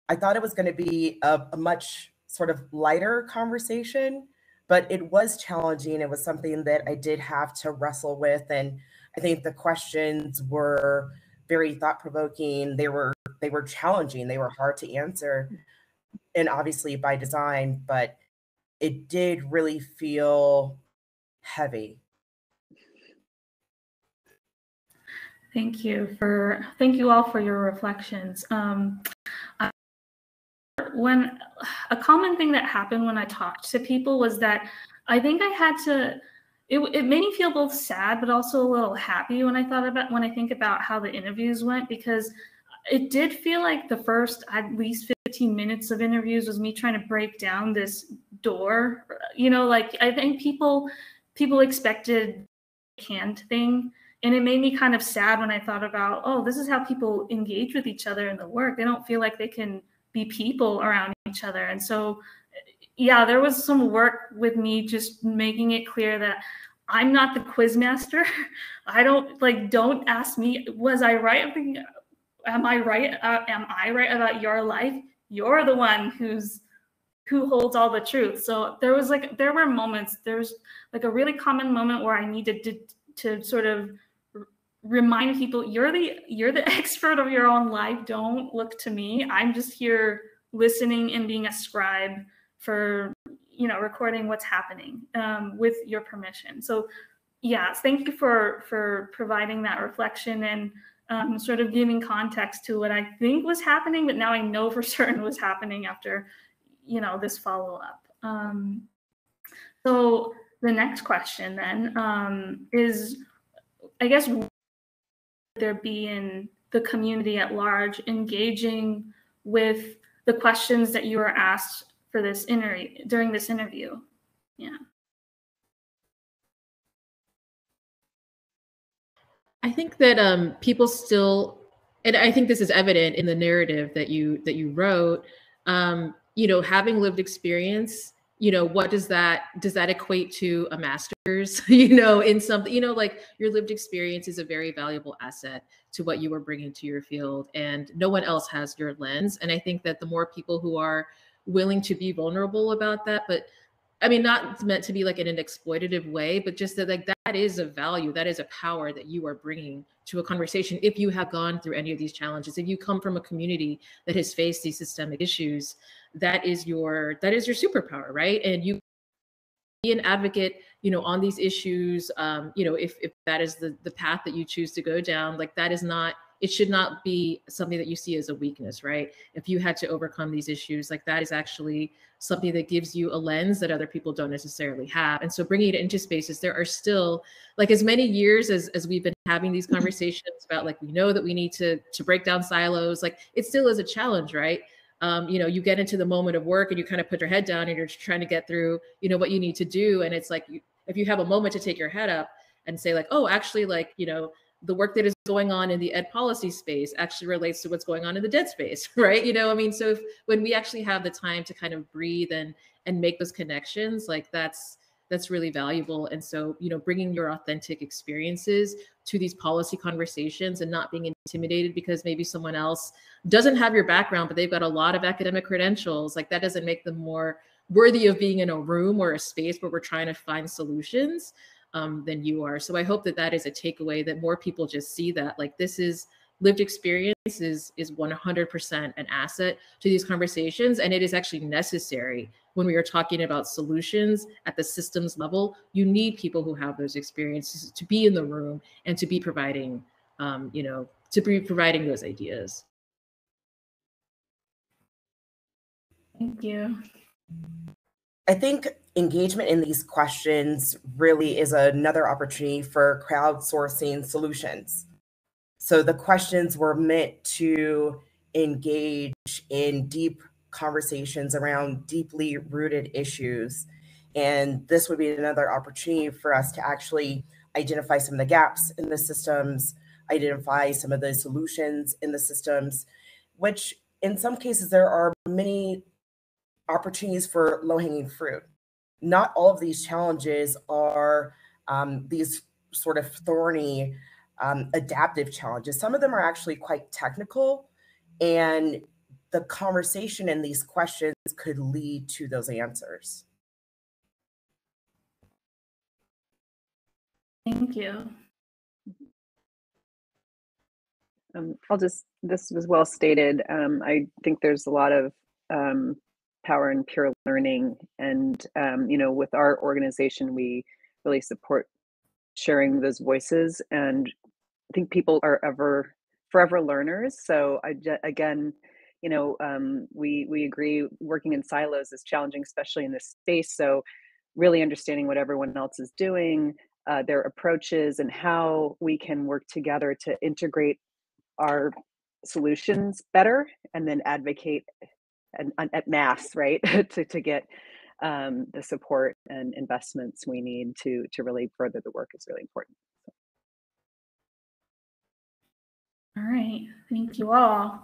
[SPEAKER 2] I thought it was going to be a much sort of lighter conversation, but it was challenging. It was something that I did have to wrestle with. And I think the questions were very thought-provoking. They were were challenging, they were hard to answer, and obviously by design, but it did really feel heavy.
[SPEAKER 1] Thank you all for your reflections. When a common thing that happened when I talked to people was that I think I had to, it made me feel both sad, but also a little happy when I think about how the interviews went, because it did feel like the first at least 15 minutes of interviews was me trying to break down this door. Like I think people expected a canned thing. And it made me kind of sad when I thought about, oh, this is how people engage with each other in the work. They don't feel like they can be people around each other. And so, yeah, there was some work with me just making it clear that I'm not the quiz master. Don't ask me, was I right? Am I right? Am I right about your life? You're the one who holds all the truth. So there were moments, there's like a really common moment where I needed to sort of remind people, you're the expert of your own life. Don't look to me. I'm just here listening and being a scribe for, recording what's happening with your permission. So yeah, thank you for providing that reflection and sort of giving context to what I think was happening, but now I know for certain was happening after, this follow-up. So the next question then is, I guess, there be in the community at large engaging with the questions that you were asked for this during this interview? Yeah.
[SPEAKER 4] I think that people still, and I think this is evident in the narrative that you wrote, having lived experience, what does that equate to a master's, in something, like your lived experience is a very valuable asset to what you are bringing to your field, and no one else has your lens. And I think that the more people who are willing to be vulnerable about that, but I mean, not meant to be like in an exploitative way, but just that that is a value, that is a power that you are bringing to a conversation. If you have gone through any of these challenges, if you come from a community that has faced these systemic issues, that is your superpower, right? And you be an advocate, on these issues. If that is the path that you choose to go down, like that is not, it should not be something that you see as a weakness, right? If you had to overcome these issues, like that is actually something that gives you a lens that other people don't necessarily have. And so bringing it into spaces, there are still, like, as many years as we've been having these conversations about, like, we know that we need to break down silos, like it still is a challenge, right? You get into the moment of work and you kind of put your head down and you're trying to get through, what you need to do. And it's like, if you have a moment to take your head up and say like, oh, actually, like, the work that is going on in the ed policy space actually relates to what's going on in the dead space, right? So when we actually have the time to kind of breathe and make those connections, like that's really valuable. And so, bringing your authentic experiences to these policy conversations and not being intimidated because maybe someone else doesn't have your background, but they've got a lot of academic credentials, like that doesn't make them more worthy of being in a room or a space where we're trying to find solutions than you are. So I hope that is a takeaway, that more people just see that, like, this is lived experience is 100% an asset to these conversations. And it is actually necessary when we are talking about solutions at the systems level. You need people who have those experiences to be in the room and to be providing, those ideas.
[SPEAKER 1] Thank you.
[SPEAKER 2] I think engagement in these questions really is another opportunity for crowdsourcing solutions. So the questions were meant to engage in deep conversations around deeply rooted issues. And this would be another opportunity for us to actually identify some of the gaps in the systems, identify some of the solutions in the systems, which in some cases there are many opportunities for low-hanging fruit. Not all of these challenges are these sort of thorny adaptive challenges. Some of them are actually quite technical, and the conversation in these questions could lead to those answers.
[SPEAKER 1] Thank you.
[SPEAKER 3] This was well stated. I think there's a lot of power in peer learning. And, with our organization, we really support sharing those voices. And I think people are forever learners. So again, we agree working in silos is challenging, especially in this space. So really understanding what everyone else is doing, their approaches, and how we can work together to integrate our solutions better, and then advocate at mass, right, to get the support and investments we need to really further the work is really important.
[SPEAKER 1] All right, thank you all.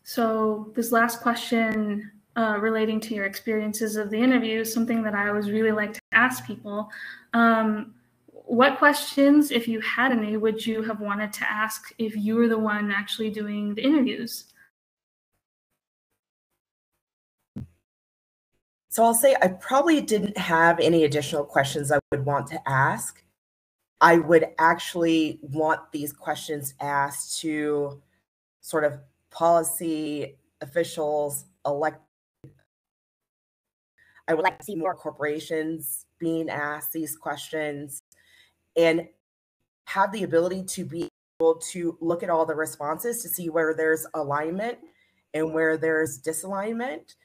[SPEAKER 1] So this last question relating to your experiences of the interview is something that I always really like to ask people. What questions, if you had any, would you have wanted to ask if you were the one actually doing the interviews?
[SPEAKER 2] So I'll say I probably didn't have any additional questions I would want to ask. I would actually want these questions asked to sort of policy officials, elected. I would like to see more corporations being asked these questions and have the ability to be able to look at all the responses to see where there's alignment and where there's disalignment.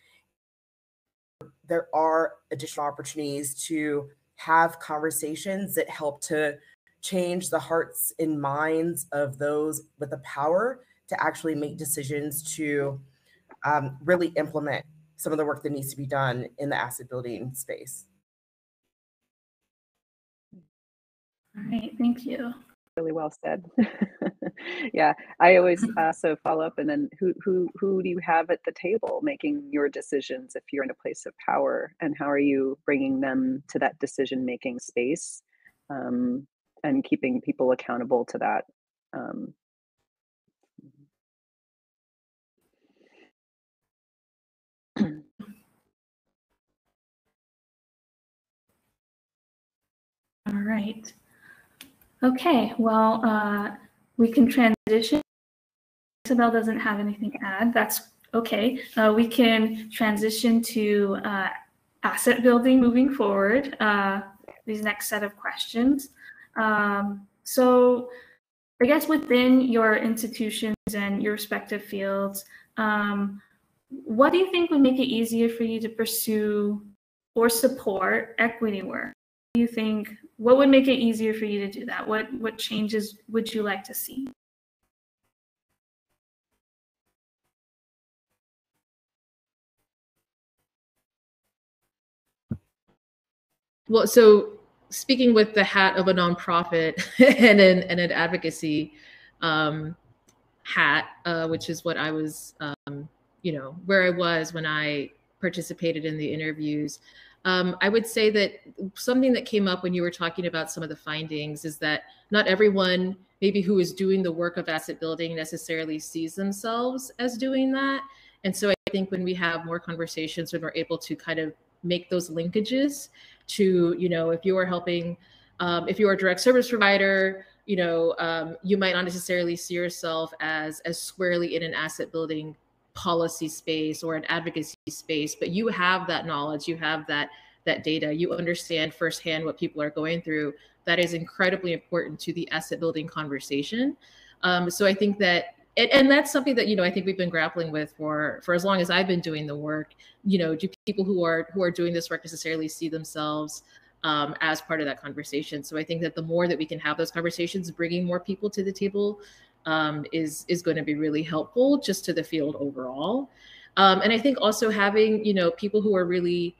[SPEAKER 2] There are additional opportunities to have conversations that help to change the hearts and minds of those with the power to actually make decisions to really implement some of the work that needs to be done in the asset building space.
[SPEAKER 1] All right, thank you.
[SPEAKER 3] Really well said. Yeah, I always also follow up, and then who do you have at the table making your decisions if you're in a place of power, and how are you bringing them to that decision making space, and keeping people accountable to that.
[SPEAKER 1] All right. Okay, well, we can transition. Isabel doesn't have anything to add. That's okay. We can transition to asset building moving forward, these next set of questions. So I guess within your institutions and your respective fields, what do you think would make it easier for you to pursue or support equity work? Do you think, what would make it easier for you to do that? What changes would you like to see?
[SPEAKER 4] Well, so speaking with the hat of a nonprofit and an advocacy hat, which is what I was, where I was when I participated in the interviews. I would say that something that came up when you were talking about some of the findings is that not everyone maybe who is doing the work of asset building necessarily sees themselves as doing that. And so I think when we have more conversations, when we're able to kind of make those linkages to, if you are helping, if you're a direct service provider, you might not necessarily see yourself as squarely in an asset building policy space or an advocacy space, but you have that knowledge, you have that data, you understand firsthand what people are going through. That is incredibly important to the asset building conversation. So I think that, and that's something that, I think we've been grappling with for as long as I've been doing the work. Do people who are doing this work necessarily see themselves as part of that conversation? So I think that the more that we can have those conversations, bringing more people to the table is going to be really helpful just to the field overall. And I think also having, people who are really,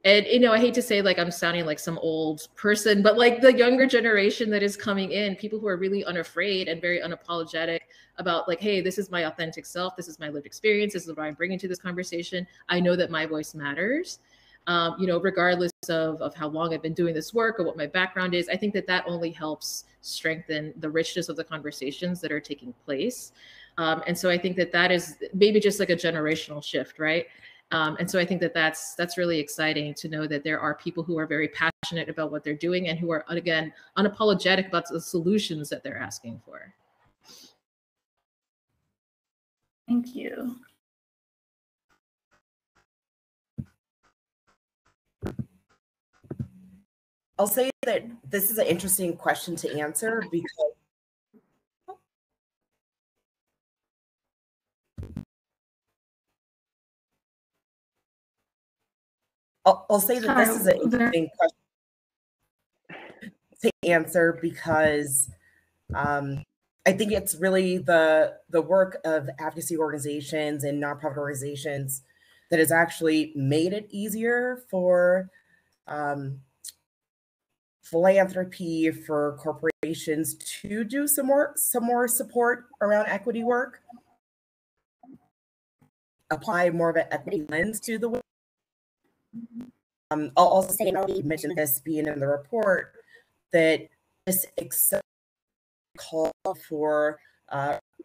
[SPEAKER 4] and, I hate to say like I'm sounding like some old person, but like the younger generation that is coming in, people who are really unafraid and very unapologetic about like, hey, this is my authentic self. This is my lived experience. This is what I'm bringing to this conversation. I know that my voice matters. Regardless of how long I've been doing this work or what my background is. I think that only helps strengthen the richness of the conversations that are taking place. And so I think that is maybe just like a generational shift, right? And so I think that's really exciting to know that there are people who are very passionate about what they're doing and who are, again, unapologetic about the solutions that they're asking for.
[SPEAKER 1] Thank you.
[SPEAKER 2] I'll say that this is an interesting question to answer because I'll say that this is an interesting question to answer because I think it's really the work of advocacy organizations and nonprofit organizations that has actually made it easier for philanthropy, for corporations to do some more support around equity work, apply more of an equity lens to the work. I'll also say, and I'll mention this being in the report, that this call for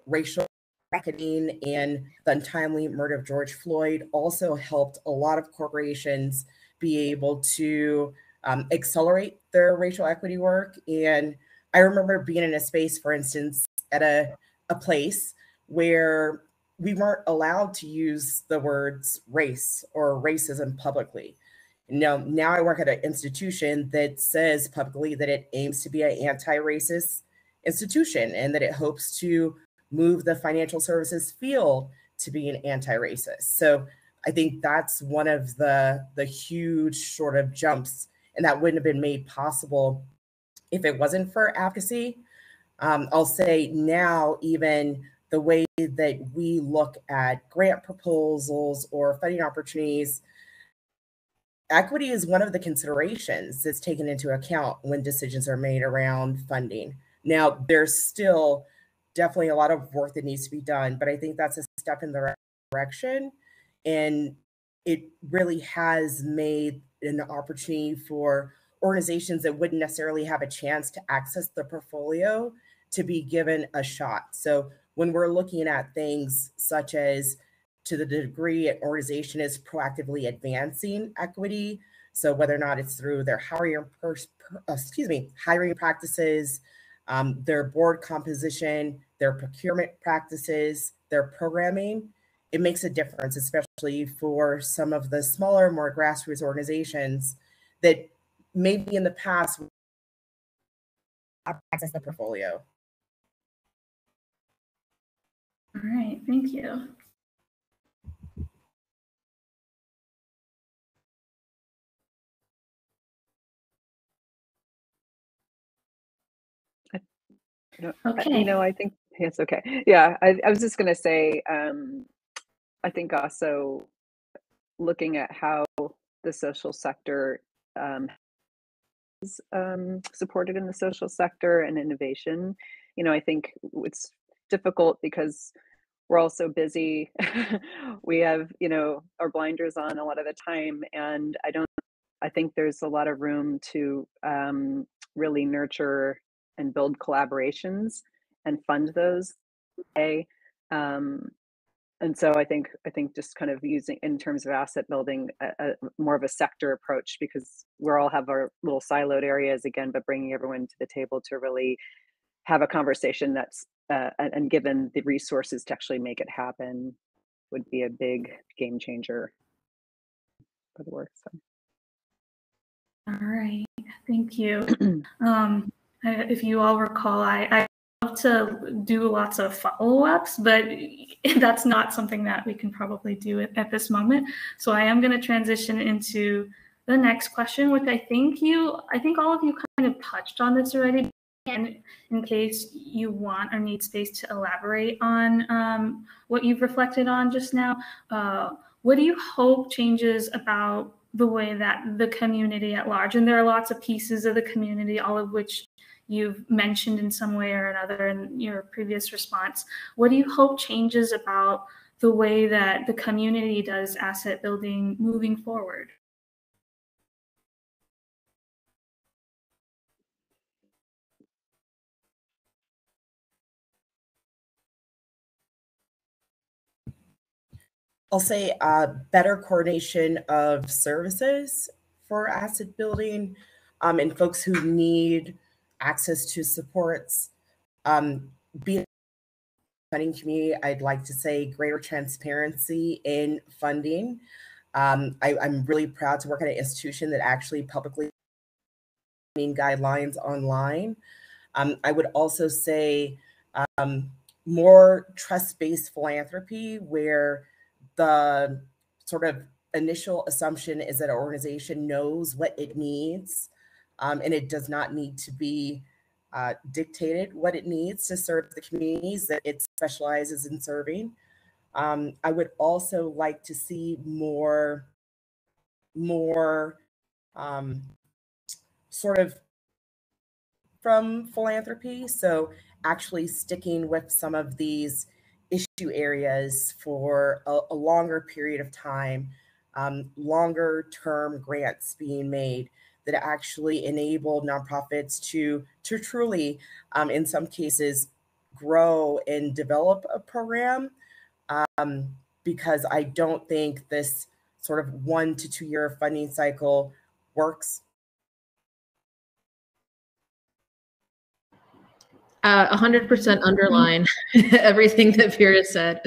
[SPEAKER 2] racial reckoning and the untimely murder of George Floyd also helped a lot of corporations be able to accelerate their racial equity work. And I remember being in a space, for instance, at a place where we weren't allowed to use the words race or racism publicly. Now I work at an institution that says publicly that it aims to be an anti-racist institution and that it hopes to move the financial services field to be an anti-racist. So I think that's one of the huge sort of jumps, and that wouldn't have been made possible if it wasn't for advocacy. I'll say now, even the way that we look at grant proposals or funding opportunities, equity is one of the considerations that's taken into account when decisions are made around funding. Now, there's still definitely a lot of work that needs to be done, but I think that's a step in the right direction. And it really has made an opportunity for organizations that wouldn't necessarily have a chance to access the portfolio to be given a shot. So when we're looking at things such as to the degree an organization is proactively advancing equity, so whether or not it's through their hiring practices, their board composition, their procurement practices, their programming, it makes a difference, especially for some of the smaller, more grassroots organizations that maybe in the past access the portfolio.
[SPEAKER 1] All right, thank you.
[SPEAKER 3] Okay. I think it's okay. Yeah, I was just going to say, I think also looking at how the social sector is supported in the social sector and innovation, I think it's difficult because we're all so busy. We have, our blinders on a lot of the time, and I think there's a lot of room to really nurture and build collaborations and fund those. And so I think just kind of using in terms of asset building a more of a sector approach, because we all have our little siloed areas again, but bringing everyone to the table to really have a conversation that's and given the resources to actually make it happen would be a big game changer for the work. So.
[SPEAKER 1] All right, thank you. If you all recall, I love to do lots of follow-ups, but that's not something that we can probably do at this moment. So I am going to transition into the next question, which I think all of you kind of touched on this already. And in case you want or need space to elaborate on what you've reflected on just now, what do you hope changes about the way that the community at large, and there are lots of pieces of the community, all of which you've mentioned in some way or another in your previous response, what do you hope changes about the way that the community does asset building moving forward?
[SPEAKER 2] I'll say better coordination of services for asset building and folks who need access to supports, be funding community, I'd like to say greater transparency in funding. I'm really proud to work at an institution that actually publicly guidelines online. I would also say more trust-based philanthropy, where the sort of initial assumption is that an organization knows what it needs, and it does not need to be dictated what it needs to serve the communities that it specializes in serving. I would also like to see more sort of from philanthropy. So actually sticking with some of these issue areas for a longer period of time, longer term grants being made that actually enable nonprofits to truly, in some cases, grow and develop a program. Because I don't think this sort of 1 to 2 year funding cycle works.
[SPEAKER 4] 100% underline everything that Vera said.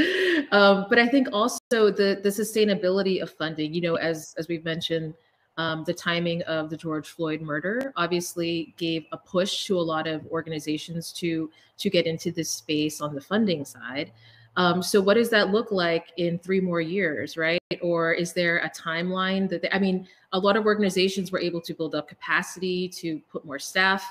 [SPEAKER 4] But I think also the sustainability of funding, you know, as we've mentioned, the timing of the George Floyd murder obviously gave a push to a lot of organizations to get into this space on the funding side. So what does that look like in 3 more years, right? Or is there a timeline that I mean, a lot of organizations were able to build up capacity to put more staff,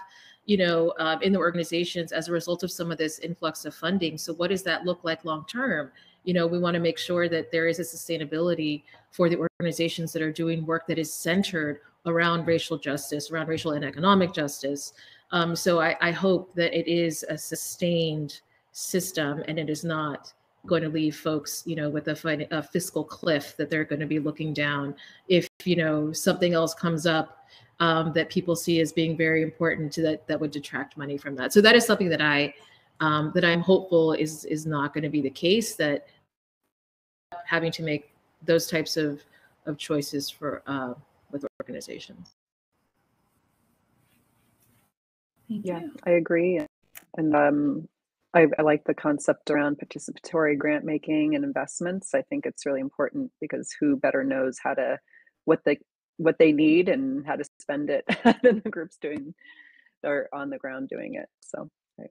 [SPEAKER 4] you know, in the organizations as a result of some of this influx of funding. So what does that look like long term? You know, we want to make sure that there is a sustainability for the organizations that are doing work that is centered around racial justice, around racial and economic justice. So I hope that it is a sustained system and it is not going to leave folks, you know, with a fiscal cliff that they're going to be looking down if, you know, something else comes up that people see as being very important to that would detract money from that. So that is something that I'm hopeful is not going to be the case, that having to make those types of choices for with organizations.
[SPEAKER 3] Yeah, I agree. And I like the concept around participatory grant making and investments. I think it's really important because who better knows what they need and how to spend it than the groups doing or on the ground doing it. So I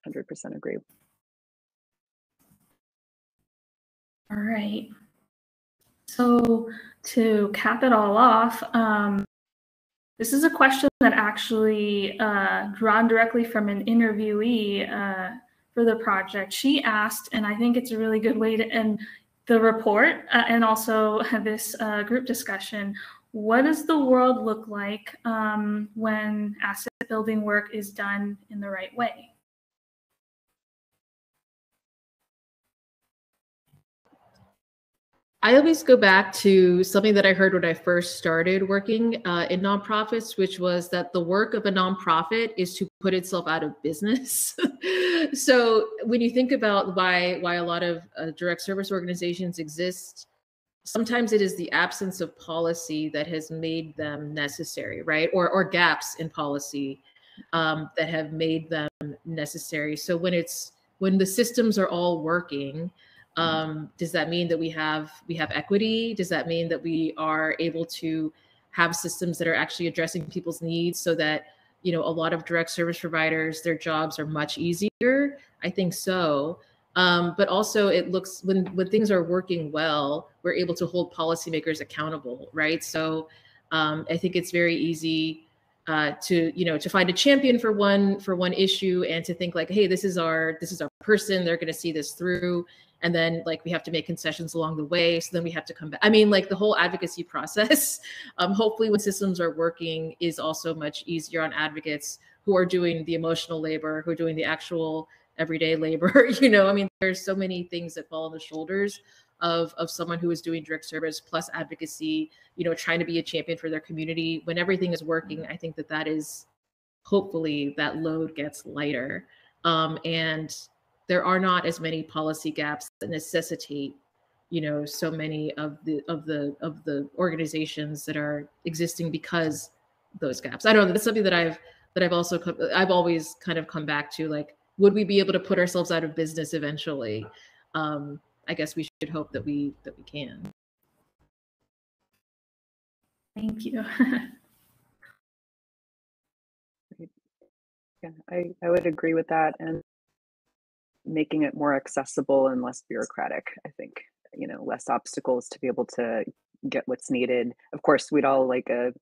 [SPEAKER 3] 100% agree.
[SPEAKER 1] All right. So to cap it all off, this is a question that actually drawn directly from an interviewee for the project. She asked, and I think it's a really good way to end the report and also this group discussion. What does the world look like when asset building work is done in the right way?
[SPEAKER 4] I always go back to something that I heard when I first started working in nonprofits, which was that the work of a nonprofit is to put itself out of business. So when you think about why a lot of direct service organizations exist, sometimes it is the absence of policy that has made them necessary, right? Or gaps in policy that have made them necessary. So when the systems are all working, does that mean that we have equity? Does that mean that we are able to have systems that are actually addressing people's needs so that, you know, a lot of direct service providers, their jobs are much easier? I think so. But also it looks when things are working well, we're able to hold policymakers accountable, right? So I think it's very easy to find a champion for one issue and to think like, hey, this is our person, they're going to see this through. And then like we have to make concessions along the way. So then we have to come back. I mean, like the whole advocacy process, hopefully when systems are working, is also much easier on advocates who are doing the emotional labor, who are doing the actual everyday labor. You know, I mean, there's so many things that fall on the shoulders of someone who is doing direct service plus advocacy, you know, trying to be a champion for their community. When everything is working, I think that is hopefully that load gets lighter. And there are not as many policy gaps that necessitate, you know, so many of the organizations that are existing because those gaps. I don't know. That's something that I've always kind of come back to. Like, would we be able to put ourselves out of business eventually? I guess we should hope that we can.
[SPEAKER 1] Thank you.
[SPEAKER 3] Yeah, I would agree with that, and making it more accessible and less bureaucratic. I think, less obstacles to be able to get what's needed. Of course, we'd all like a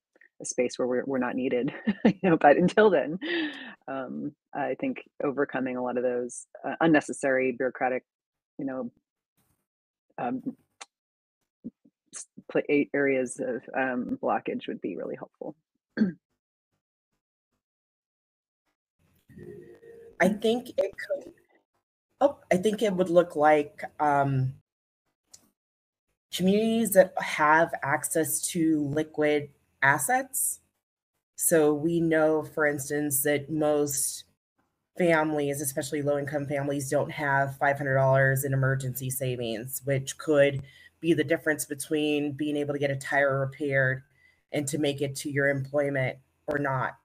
[SPEAKER 3] space where we're not needed, but until then, I think overcoming a lot of those unnecessary bureaucratic, um, areas of blockage would be really helpful.
[SPEAKER 2] I think it could. Oh, I think it would look like communities that have access to liquid assets. So we know, for instance, that most families, especially low-income families, don't have $500 in emergency savings, which could be the difference between being able to get a tire repaired and to make it to your employment or not,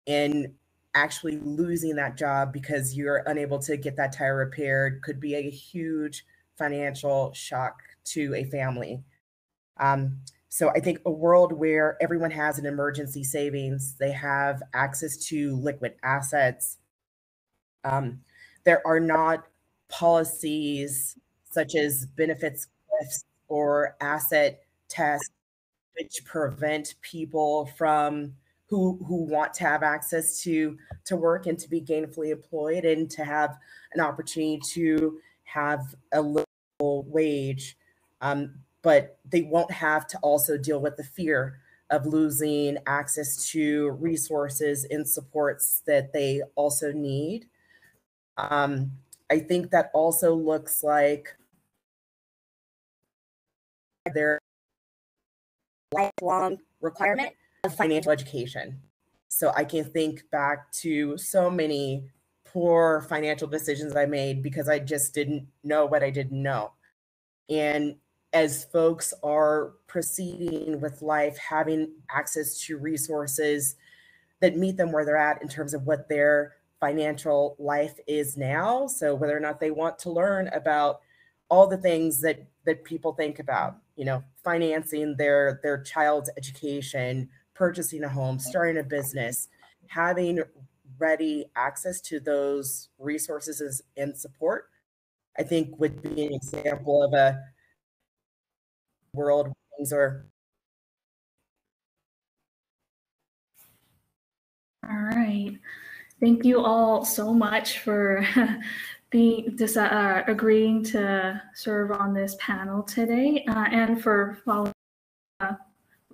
[SPEAKER 2] and actually losing that job because you're unable to get that tire repaired could be a huge financial shock to a family. So I think a world where everyone has an emergency savings, they have access to liquid assets. There are not policies such as benefits cliffs or asset tests which prevent people from who want to have access to work and to be gainfully employed and to have an opportunity to have a livable wage. But they won't have to also deal with the fear of losing access to resources and supports that they also need. I think that also looks like their lifelong requirement of financial education. So I can think back to so many poor financial decisions I made because I just didn't know what I didn't know. And as folks are proceeding with life, having access to resources that meet them where they're at in terms of what their financial life is now. So whether or not they want to learn about all the things that people think about, financing their child's education, purchasing a home, starting a business, having ready access to those resources and support, I think would be an example of a world where things are.
[SPEAKER 1] All right. Thank you all so much for agreeing to serve on this panel today and for following,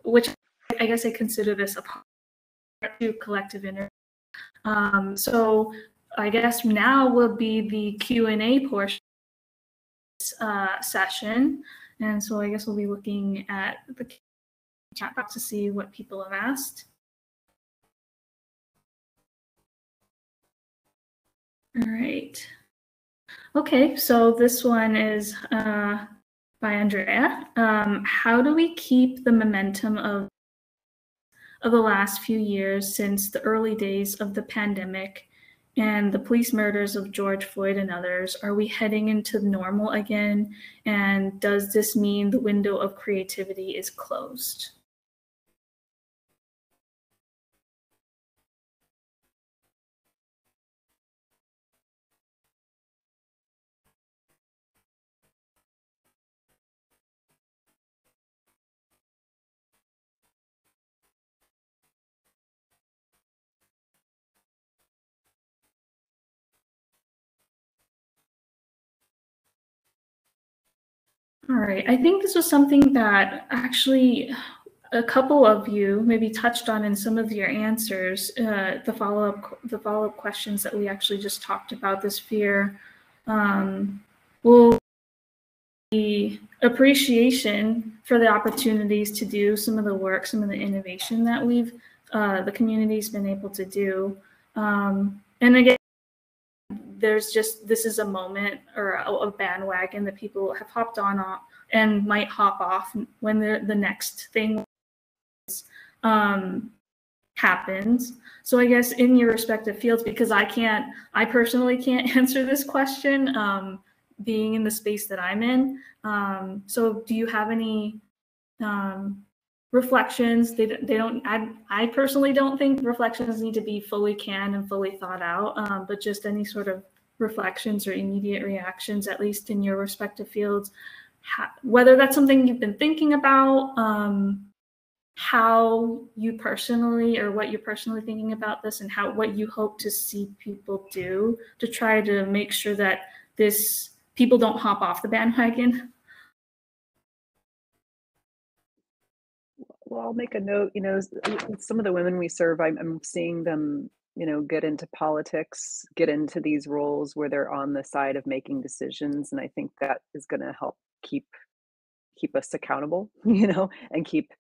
[SPEAKER 1] which I guess I consider this a part of collective interview. So I guess now will be the Q&A portion of this session. And so I guess we'll be looking at the chat box to see what people have asked. All right. Okay, so this one is by Andrea. How do we keep the momentum of the last few years since the early days of the pandemic and the police murders of George Floyd and others? Are we heading into normal again? And does this mean the window of creativity is closed? All right, I think this was something that actually a couple of you maybe touched on in some of your answers, the follow-up questions that we actually just talked about. This fear will be appreciation for the opportunities to do some of the work, some of the innovation that the community's been able to do. And again, this is a moment or a bandwagon that people have hopped on and might hop off when the next thing is. happens. So I guess in your respective fields, because I personally can't answer this question, being in the space that I'm in. So do you have any reflections? I personally don't think reflections need to be fully canned and fully thought out, but just any sort of reflections or immediate reactions, at least in your respective fields, whether that's something you've been thinking about, how you personally, or what you're personally thinking about this, and what you hope to see people do to try to make sure that people don't hop off the bandwagon.
[SPEAKER 3] Well, I'll make a note, some of the women we serve, I'm seeing them, get into politics, get into these roles where they're on the side of making decisions. And I think that is going to help keep us accountable, and keep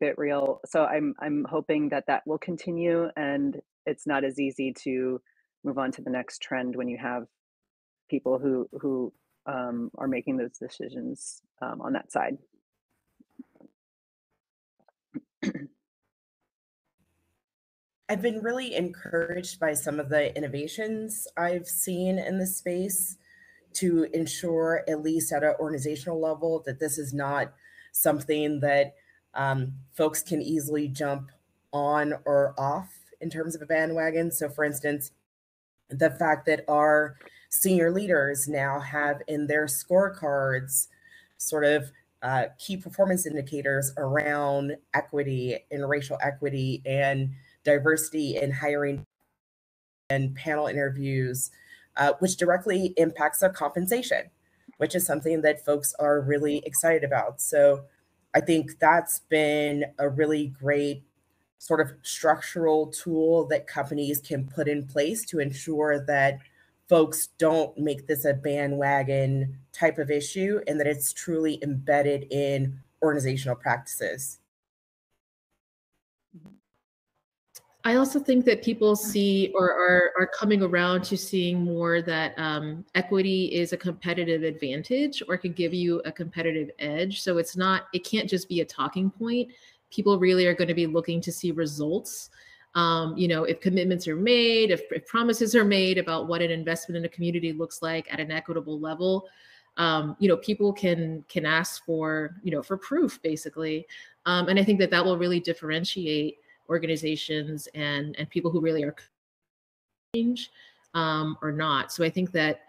[SPEAKER 3] it real. So I'm hoping that will continue, and it's not as easy to move on to the next trend when you have people who are making those decisions on that side.
[SPEAKER 2] I've been really encouraged by some of the innovations I've seen in this space to ensure, at least at an organizational level, that this is not something that folks can easily jump on or off in terms of a bandwagon. So for instance, the fact that our senior leaders now have in their scorecards sort of key performance indicators around equity and racial equity and diversity in hiring and panel interviews, which directly impacts their compensation, which is something that folks are really excited about. So I think that's been a really great sort of structural tool that companies can put in place to ensure that folks don't make this a bandwagon type of issue and that it's truly embedded in organizational practices.
[SPEAKER 4] I also think that people see or are coming around to seeing more that equity is a competitive advantage or can give you a competitive edge. So it can't just be a talking point. People really are going to be looking to see results. If commitments are made, if promises are made about what an investment in a community looks like at an equitable level, people can ask for proof, basically. And I think that will really differentiate organizations and people who really are change or not. So I think that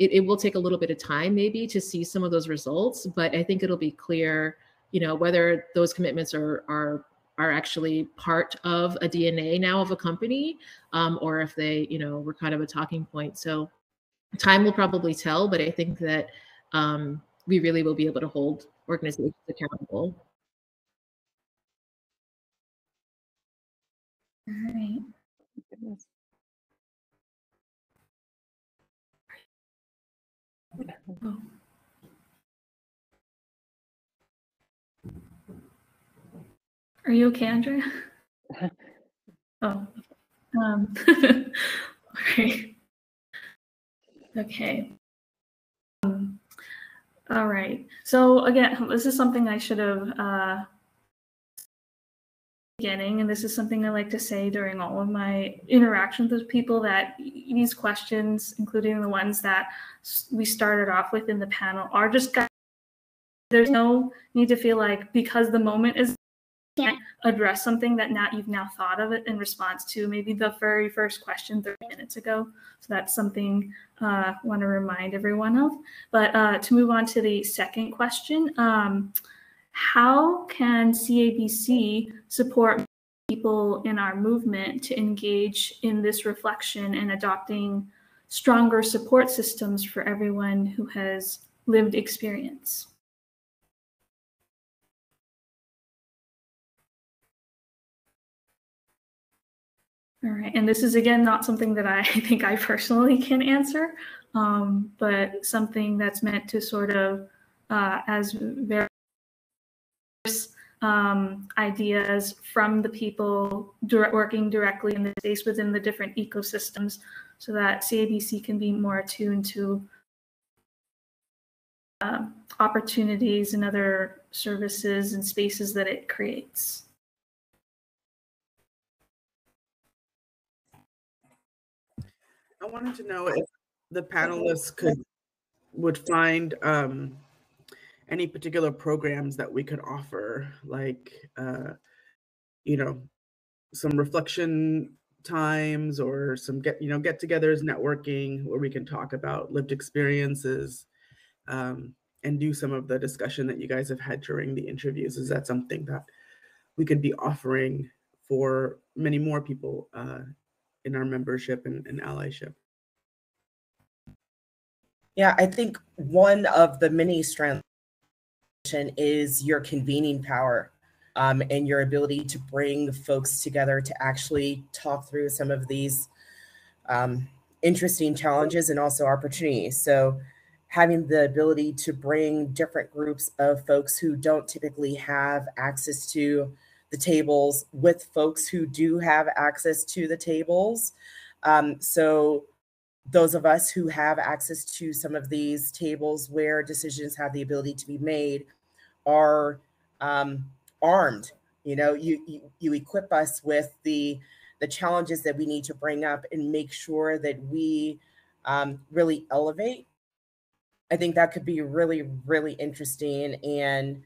[SPEAKER 4] it will take a little bit of time maybe to see some of those results, but I think it'll be clear, whether those commitments are actually part of a DNA now of a company, or if they, were kind of a talking point. So time will probably tell, but I think that we really will be able to hold organizations accountable.
[SPEAKER 1] All right. Oh. Are you okay, Andrea? Oh. All right. Okay. All right. So again, this is something I should have beginning, and this is something I like to say during all of my interactions with people, that these questions, including the ones that we started off with in the panel, are just guys. There's no need to feel like because the moment is can't address something that you've now thought of it in response to maybe the very first question 30 minutes ago. So that's something I want to remind everyone of. But to move on to the second question, how can CABC support people in our movement to engage in this reflection and adopting stronger support systems for everyone who has lived experience? All right, and this is again not something that I think I personally can answer, but something that's meant to sort of as various ideas from the people working directly in the space within the different ecosystems, so that CABC can be more attuned to opportunities and other services and spaces that it creates.
[SPEAKER 5] I wanted to know if the panelists would find any particular programs that we could offer, like some reflection times or some get-togethers, networking, where we can talk about lived experiences, and do some of the discussion that you guys have had during the interviews. Is that something that we could be offering for many more people in our membership and allyship?
[SPEAKER 2] Yeah, I think one of the many strengths is your convening power, and your ability to bring folks together to actually talk through some of these interesting challenges and also opportunities. So having the ability to bring different groups of folks who don't typically have access to the tables with folks who do have access to the tables. So those of us who have access to some of these tables where decisions have the ability to be made are armed. You equip us with the challenges that we need to bring up and make sure that we really elevate. I think that could be really, really interesting. And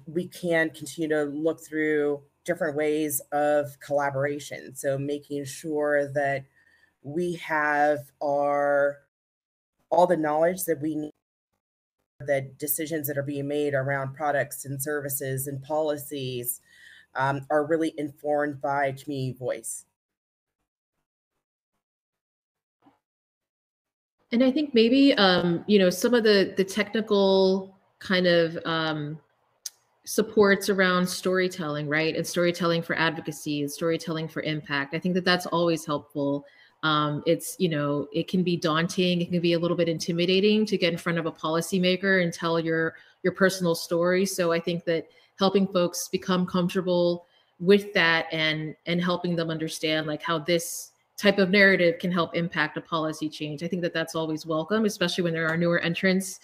[SPEAKER 2] we can continue to look through different ways of collaboration. So making sure that we have all the knowledge that we need, that decisions that are being made around products and services and policies are really informed by community voice.
[SPEAKER 4] And I think maybe, some of the technical kind of supports around storytelling, right? And storytelling for advocacy and storytelling for impact. I think that that's always helpful. It can be daunting. It can be a little bit intimidating to get in front of a policymaker and tell your personal story. So I think that helping folks become comfortable with that and helping them understand like how this type of narrative can help impact a policy change. I think that that's always welcome, especially when there are newer entrants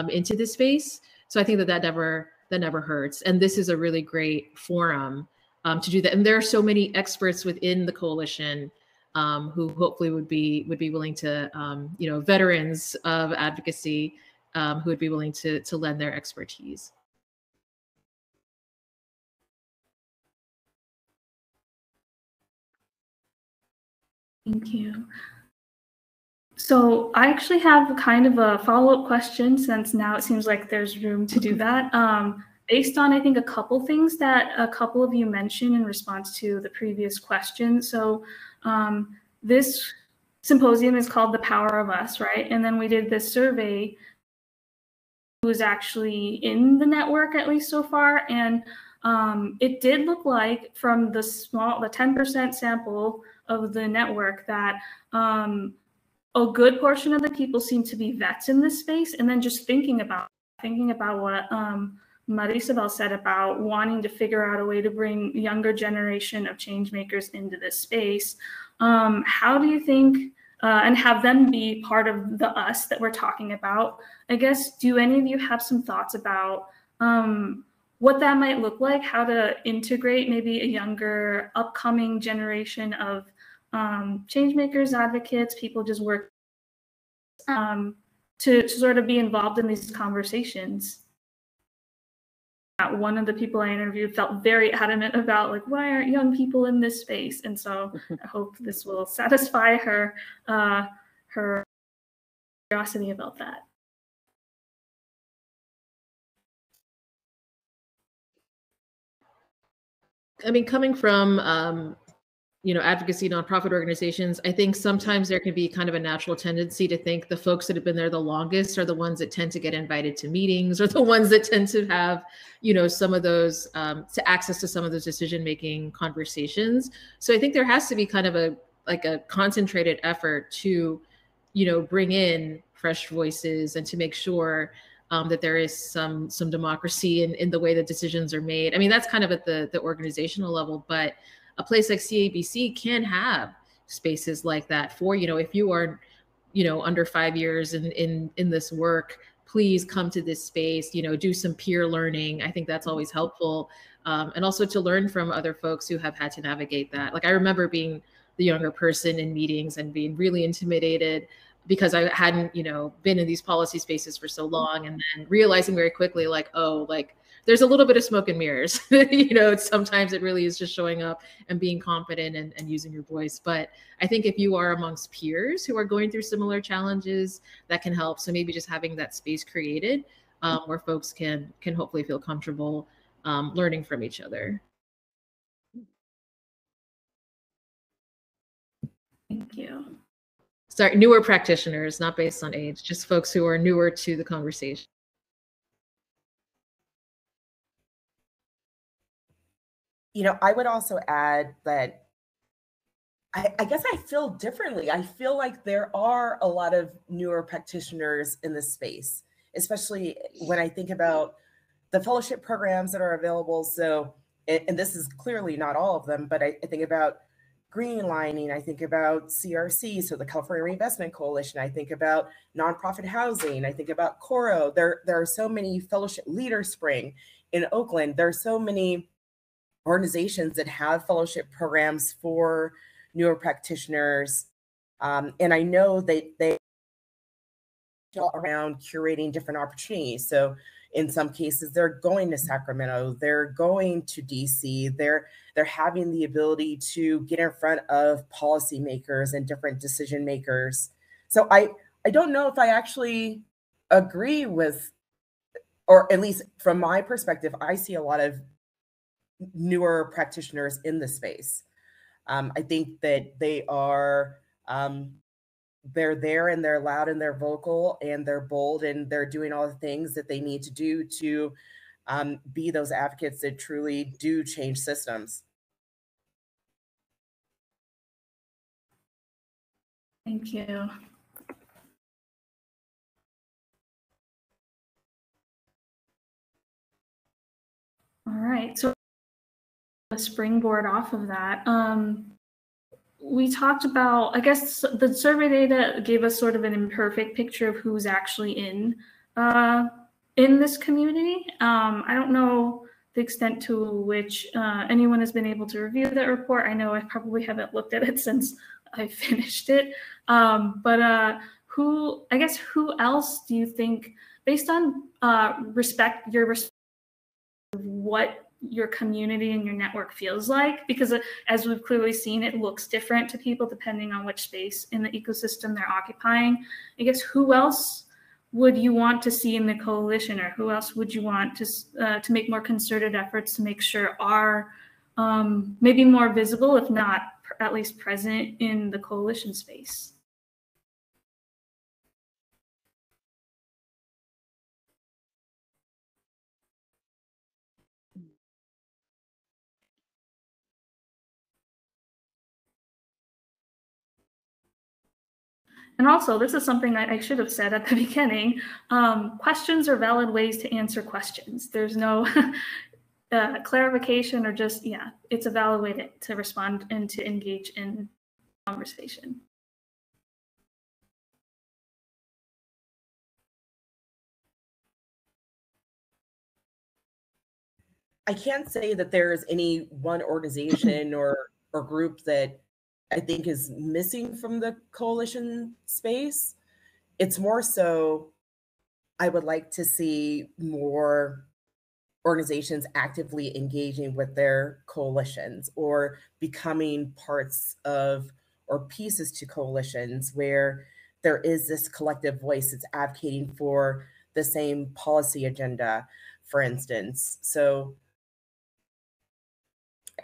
[SPEAKER 4] into this space. So I think that never hurts. And this is a really great forum to do that. And there are so many experts within the coalition who hopefully would be willing to, veterans of advocacy who would be willing to lend their expertise.
[SPEAKER 1] Thank you. So I actually have kind of a follow-up question, since now it seems like there's room to do that. Based on, I think, a couple things that a couple of you mentioned in response to the previous question. So this symposium is called The Power of Us, right? And then we did this survey who was actually in the network, at least so far. And it did look like from the 10% sample of the network that a good portion of the people seem to be vets in this space. And then just thinking about what Marisabel said about wanting to figure out a way to bring younger generation of change makers into this space. How do you think, and have them be part of the us that we're talking about? I guess, do any of you have some thoughts about what that might look like, how to integrate maybe a younger upcoming generation of change makers, advocates, people just work to sort of be involved in these conversations? One of the people I interviewed felt very adamant about, like, why aren't young people in this space? And so I hope this will satisfy her curiosity about that.
[SPEAKER 4] I mean, coming from advocacy nonprofit organizations, I think sometimes there can be kind of a natural tendency to think the folks that have been there the longest are the ones that tend to get invited to meetings, or the ones that tend to have, some of those, to access to some of those decision-making conversations. So I think there has to be kind of a concentrated effort to, bring in fresh voices and to make sure that there is some democracy in the way that decisions are made. I mean, that's kind of at the organizational level, but a place like CABC can have spaces like that for, if you are, under 5 years in this work, please come to this space, do some peer learning. I think that's always helpful. And also to learn from other folks who have had to navigate that. Like, I remember being the younger person in meetings and being really intimidated because I hadn't, been in these policy spaces for so long, and then realizing very quickly, like, oh, like there's a little bit of smoke and mirrors. Sometimes it really is just showing up and being confident and using your voice. But I think if you are amongst peers who are going through similar challenges, that can help. So maybe just having that space created where folks can hopefully feel comfortable learning from each other.
[SPEAKER 1] Thank you.
[SPEAKER 4] Sorry, newer practitioners, not based on age, just folks who are newer to the conversation.
[SPEAKER 2] I would also add that I guess I feel differently. I feel like there are a lot of newer practitioners in this space, especially when I think about the fellowship programs that are available. So, and this is clearly not all of them, but I think about greenlining, I think about CRC, so the California Reinvestment Coalition, I think about nonprofit housing, I think about Coro. There are so many fellowship, Leader Spring in Oakland. There are so many organizations that have fellowship programs for newer practitioners. And I know they around curating different opportunities. So in some cases, they're going to Sacramento, they're going to DC, they're having the ability to get in front of policymakers and different decision makers. So I don't know if I actually agree with, or at least from my perspective, I see a lot of newer practitioners in the space. I think that they are, they're there and they're loud and they're vocal and they're bold and they're doing all the things that they need to do to be those advocates that truly do change systems.
[SPEAKER 1] Thank you. All right, so a springboard off of that. We talked about, I guess the survey data gave us sort of an imperfect picture of who's actually in this community. I don't know the extent to which anyone has been able to review that report. I know I probably haven't looked at it since I finished it. But who else do you think, based on your respect of what your community and your network feels like, because as we've clearly seen, it looks different to people depending on which space in the ecosystem they're occupying. I guess who else would you want to see in the coalition, or who else would you want to make more concerted efforts to make sure are maybe more visible, if not at least present in the coalition space? And also, this is something I should have said at the beginning. Questions are valid ways to answer questions. There's no clarification or just, it's a valid way to respond and to engage in conversation.
[SPEAKER 2] I can't say that there's any one organization or group that I think is missing from the coalition space. It's more so I would like to see more organizations actively engaging with their coalitions or becoming parts of or pieces to coalitions where there is this collective voice that's advocating for the same policy agenda, for instance. So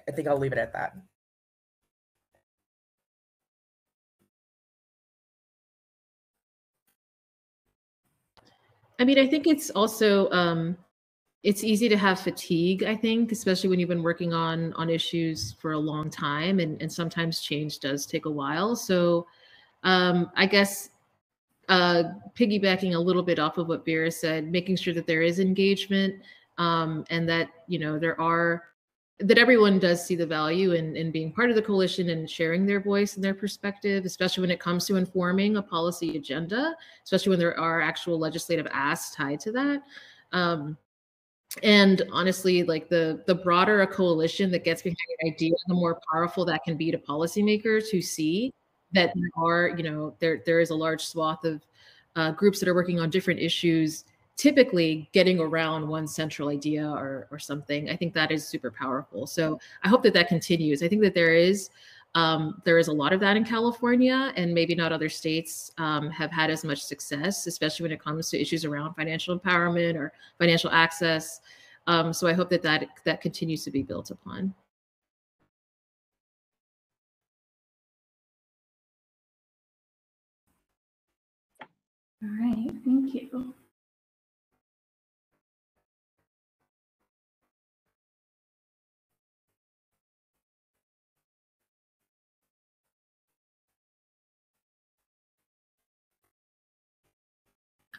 [SPEAKER 2] I think I'll leave it at that.
[SPEAKER 4] I mean, I think it's also, it's easy to have fatigue, I think, especially when you've been working on issues for a long time, and sometimes change does take a while. So I guess piggybacking a little bit off of what Vera said, making sure that there is engagement and that, that everyone does see the value in being part of the coalition and sharing their voice and their perspective, especially when it comes to informing a policy agenda, especially when there are actual legislative asks tied to that. And honestly, like the broader a coalition that gets behind an idea, the more powerful that can be to policymakers who see that there are, you know, there is a large swath of groups that are working on different issues, typically getting around one central idea or something. I think that is super powerful. So I hope that that continues. I think that there is a lot of that in California, and maybe not other states have had as much success, especially when it comes to issues around financial empowerment or financial access. So I hope that that continues to be built upon.
[SPEAKER 1] All right, thank you.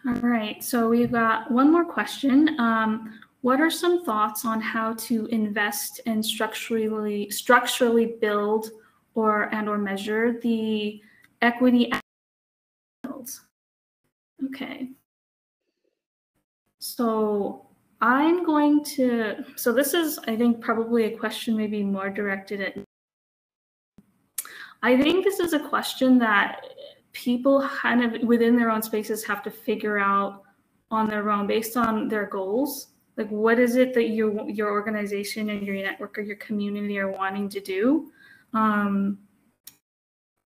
[SPEAKER 1] All right, so we've got one more question. What are some thoughts on how to invest and structurally build or measure the equity fields? Okay. So I'm going to, so this is, I think, probably a question maybe more directed at, I think this is a question that people kind of within their own spaces have to figure out on their own based on their goals. Like, what is it that your organization and your network or your community are wanting to do?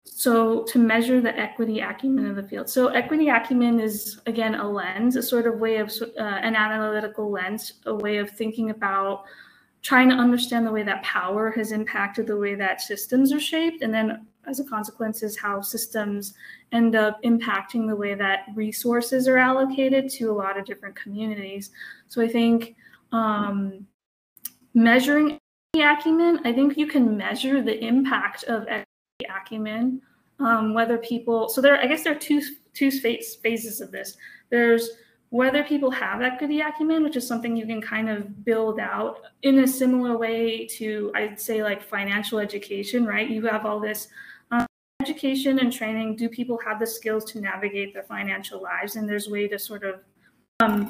[SPEAKER 1] So to measure the equity acumen of the field. So equity acumen is, again, a lens, a sort of way of an analytical lens, a way of thinking about trying to understand the way that power has impacted the way that systems are shaped. And then as a consequence is how systems end up impacting the way that resources are allocated to a lot of different communities. So I think measuring acumen, I think you can measure the impact of equity acumen, whether people, so I guess there are two phases of this. There's whether people have equity acumen, which is something you can kind of build out in a similar way to, I'd say, like financial education, right? You have all this education and training. Do people have the skills to navigate their financial lives? And there's a way to sort of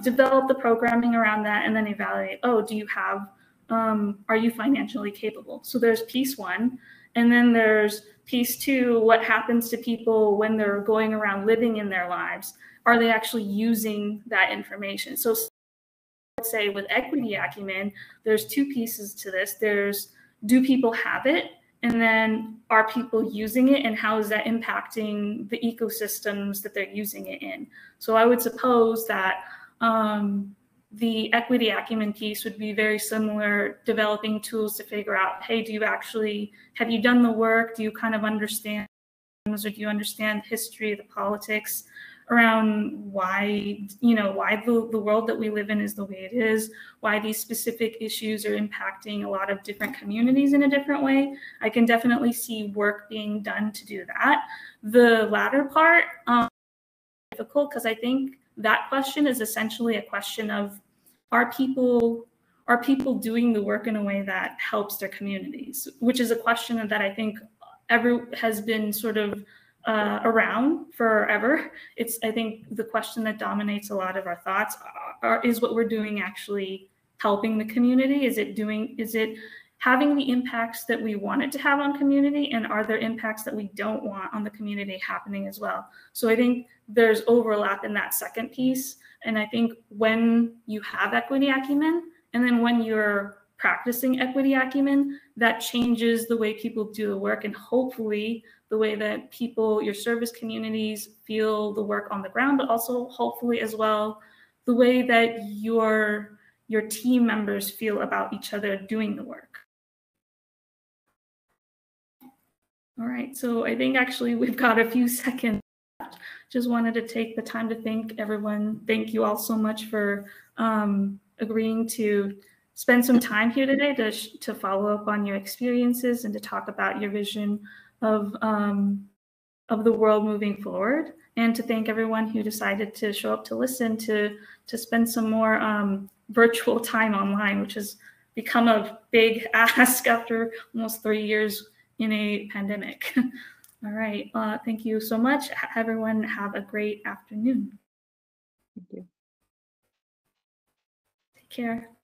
[SPEAKER 1] develop the programming around that and then evaluate, oh, do you have, are you financially capable? So there's piece one. And then there's piece two, what happens to people when they're going around living in their lives? Are they actually using that information? So let's say with equity acumen, there's two pieces to this. There's, do people have it? And then are people using it, and how is that impacting the ecosystems that they're using it in? So I would suppose that the equity acumen piece would be very similar, developing tools to figure out, hey, have you done the work? Do you kind of understand, or do you understand the history, the politics around why the world that we live in is the way it is, why these specific issues are impacting a lot of different communities in a different way? I can definitely see work being done to do that. The latter part is difficult because I think that question is essentially a question of, are people doing the work in a way that helps their communities, which is a question that I think has been sort of around forever. It's, I think, the question that dominates a lot of our thoughts is what we're doing actually helping the community? Is it having the impacts that we want it to have on community, and are there impacts that we don't want on the community happening as well? So I think there's overlap in that second piece. And I think when you have equity acumen, and then when you're practicing equity acumen, that changes the way people do the work, and hopefully the way that people, your service communities, feel the work on the ground, but also hopefully as well the way that your team members feel about each other doing the work. All right, so I think actually we've got a few seconds left. Just wanted to take the time to thank everyone. Thank you all so much for agreeing to spend some time here today to follow up on your experiences and to talk about your vision of the world moving forward, and to thank everyone who decided to show up to listen, to spend some more virtual time online, which has become a big ask after almost 3 years in a pandemic. All right, thank you so much. Everyone have a great afternoon.
[SPEAKER 3] Thank you.
[SPEAKER 1] Take care.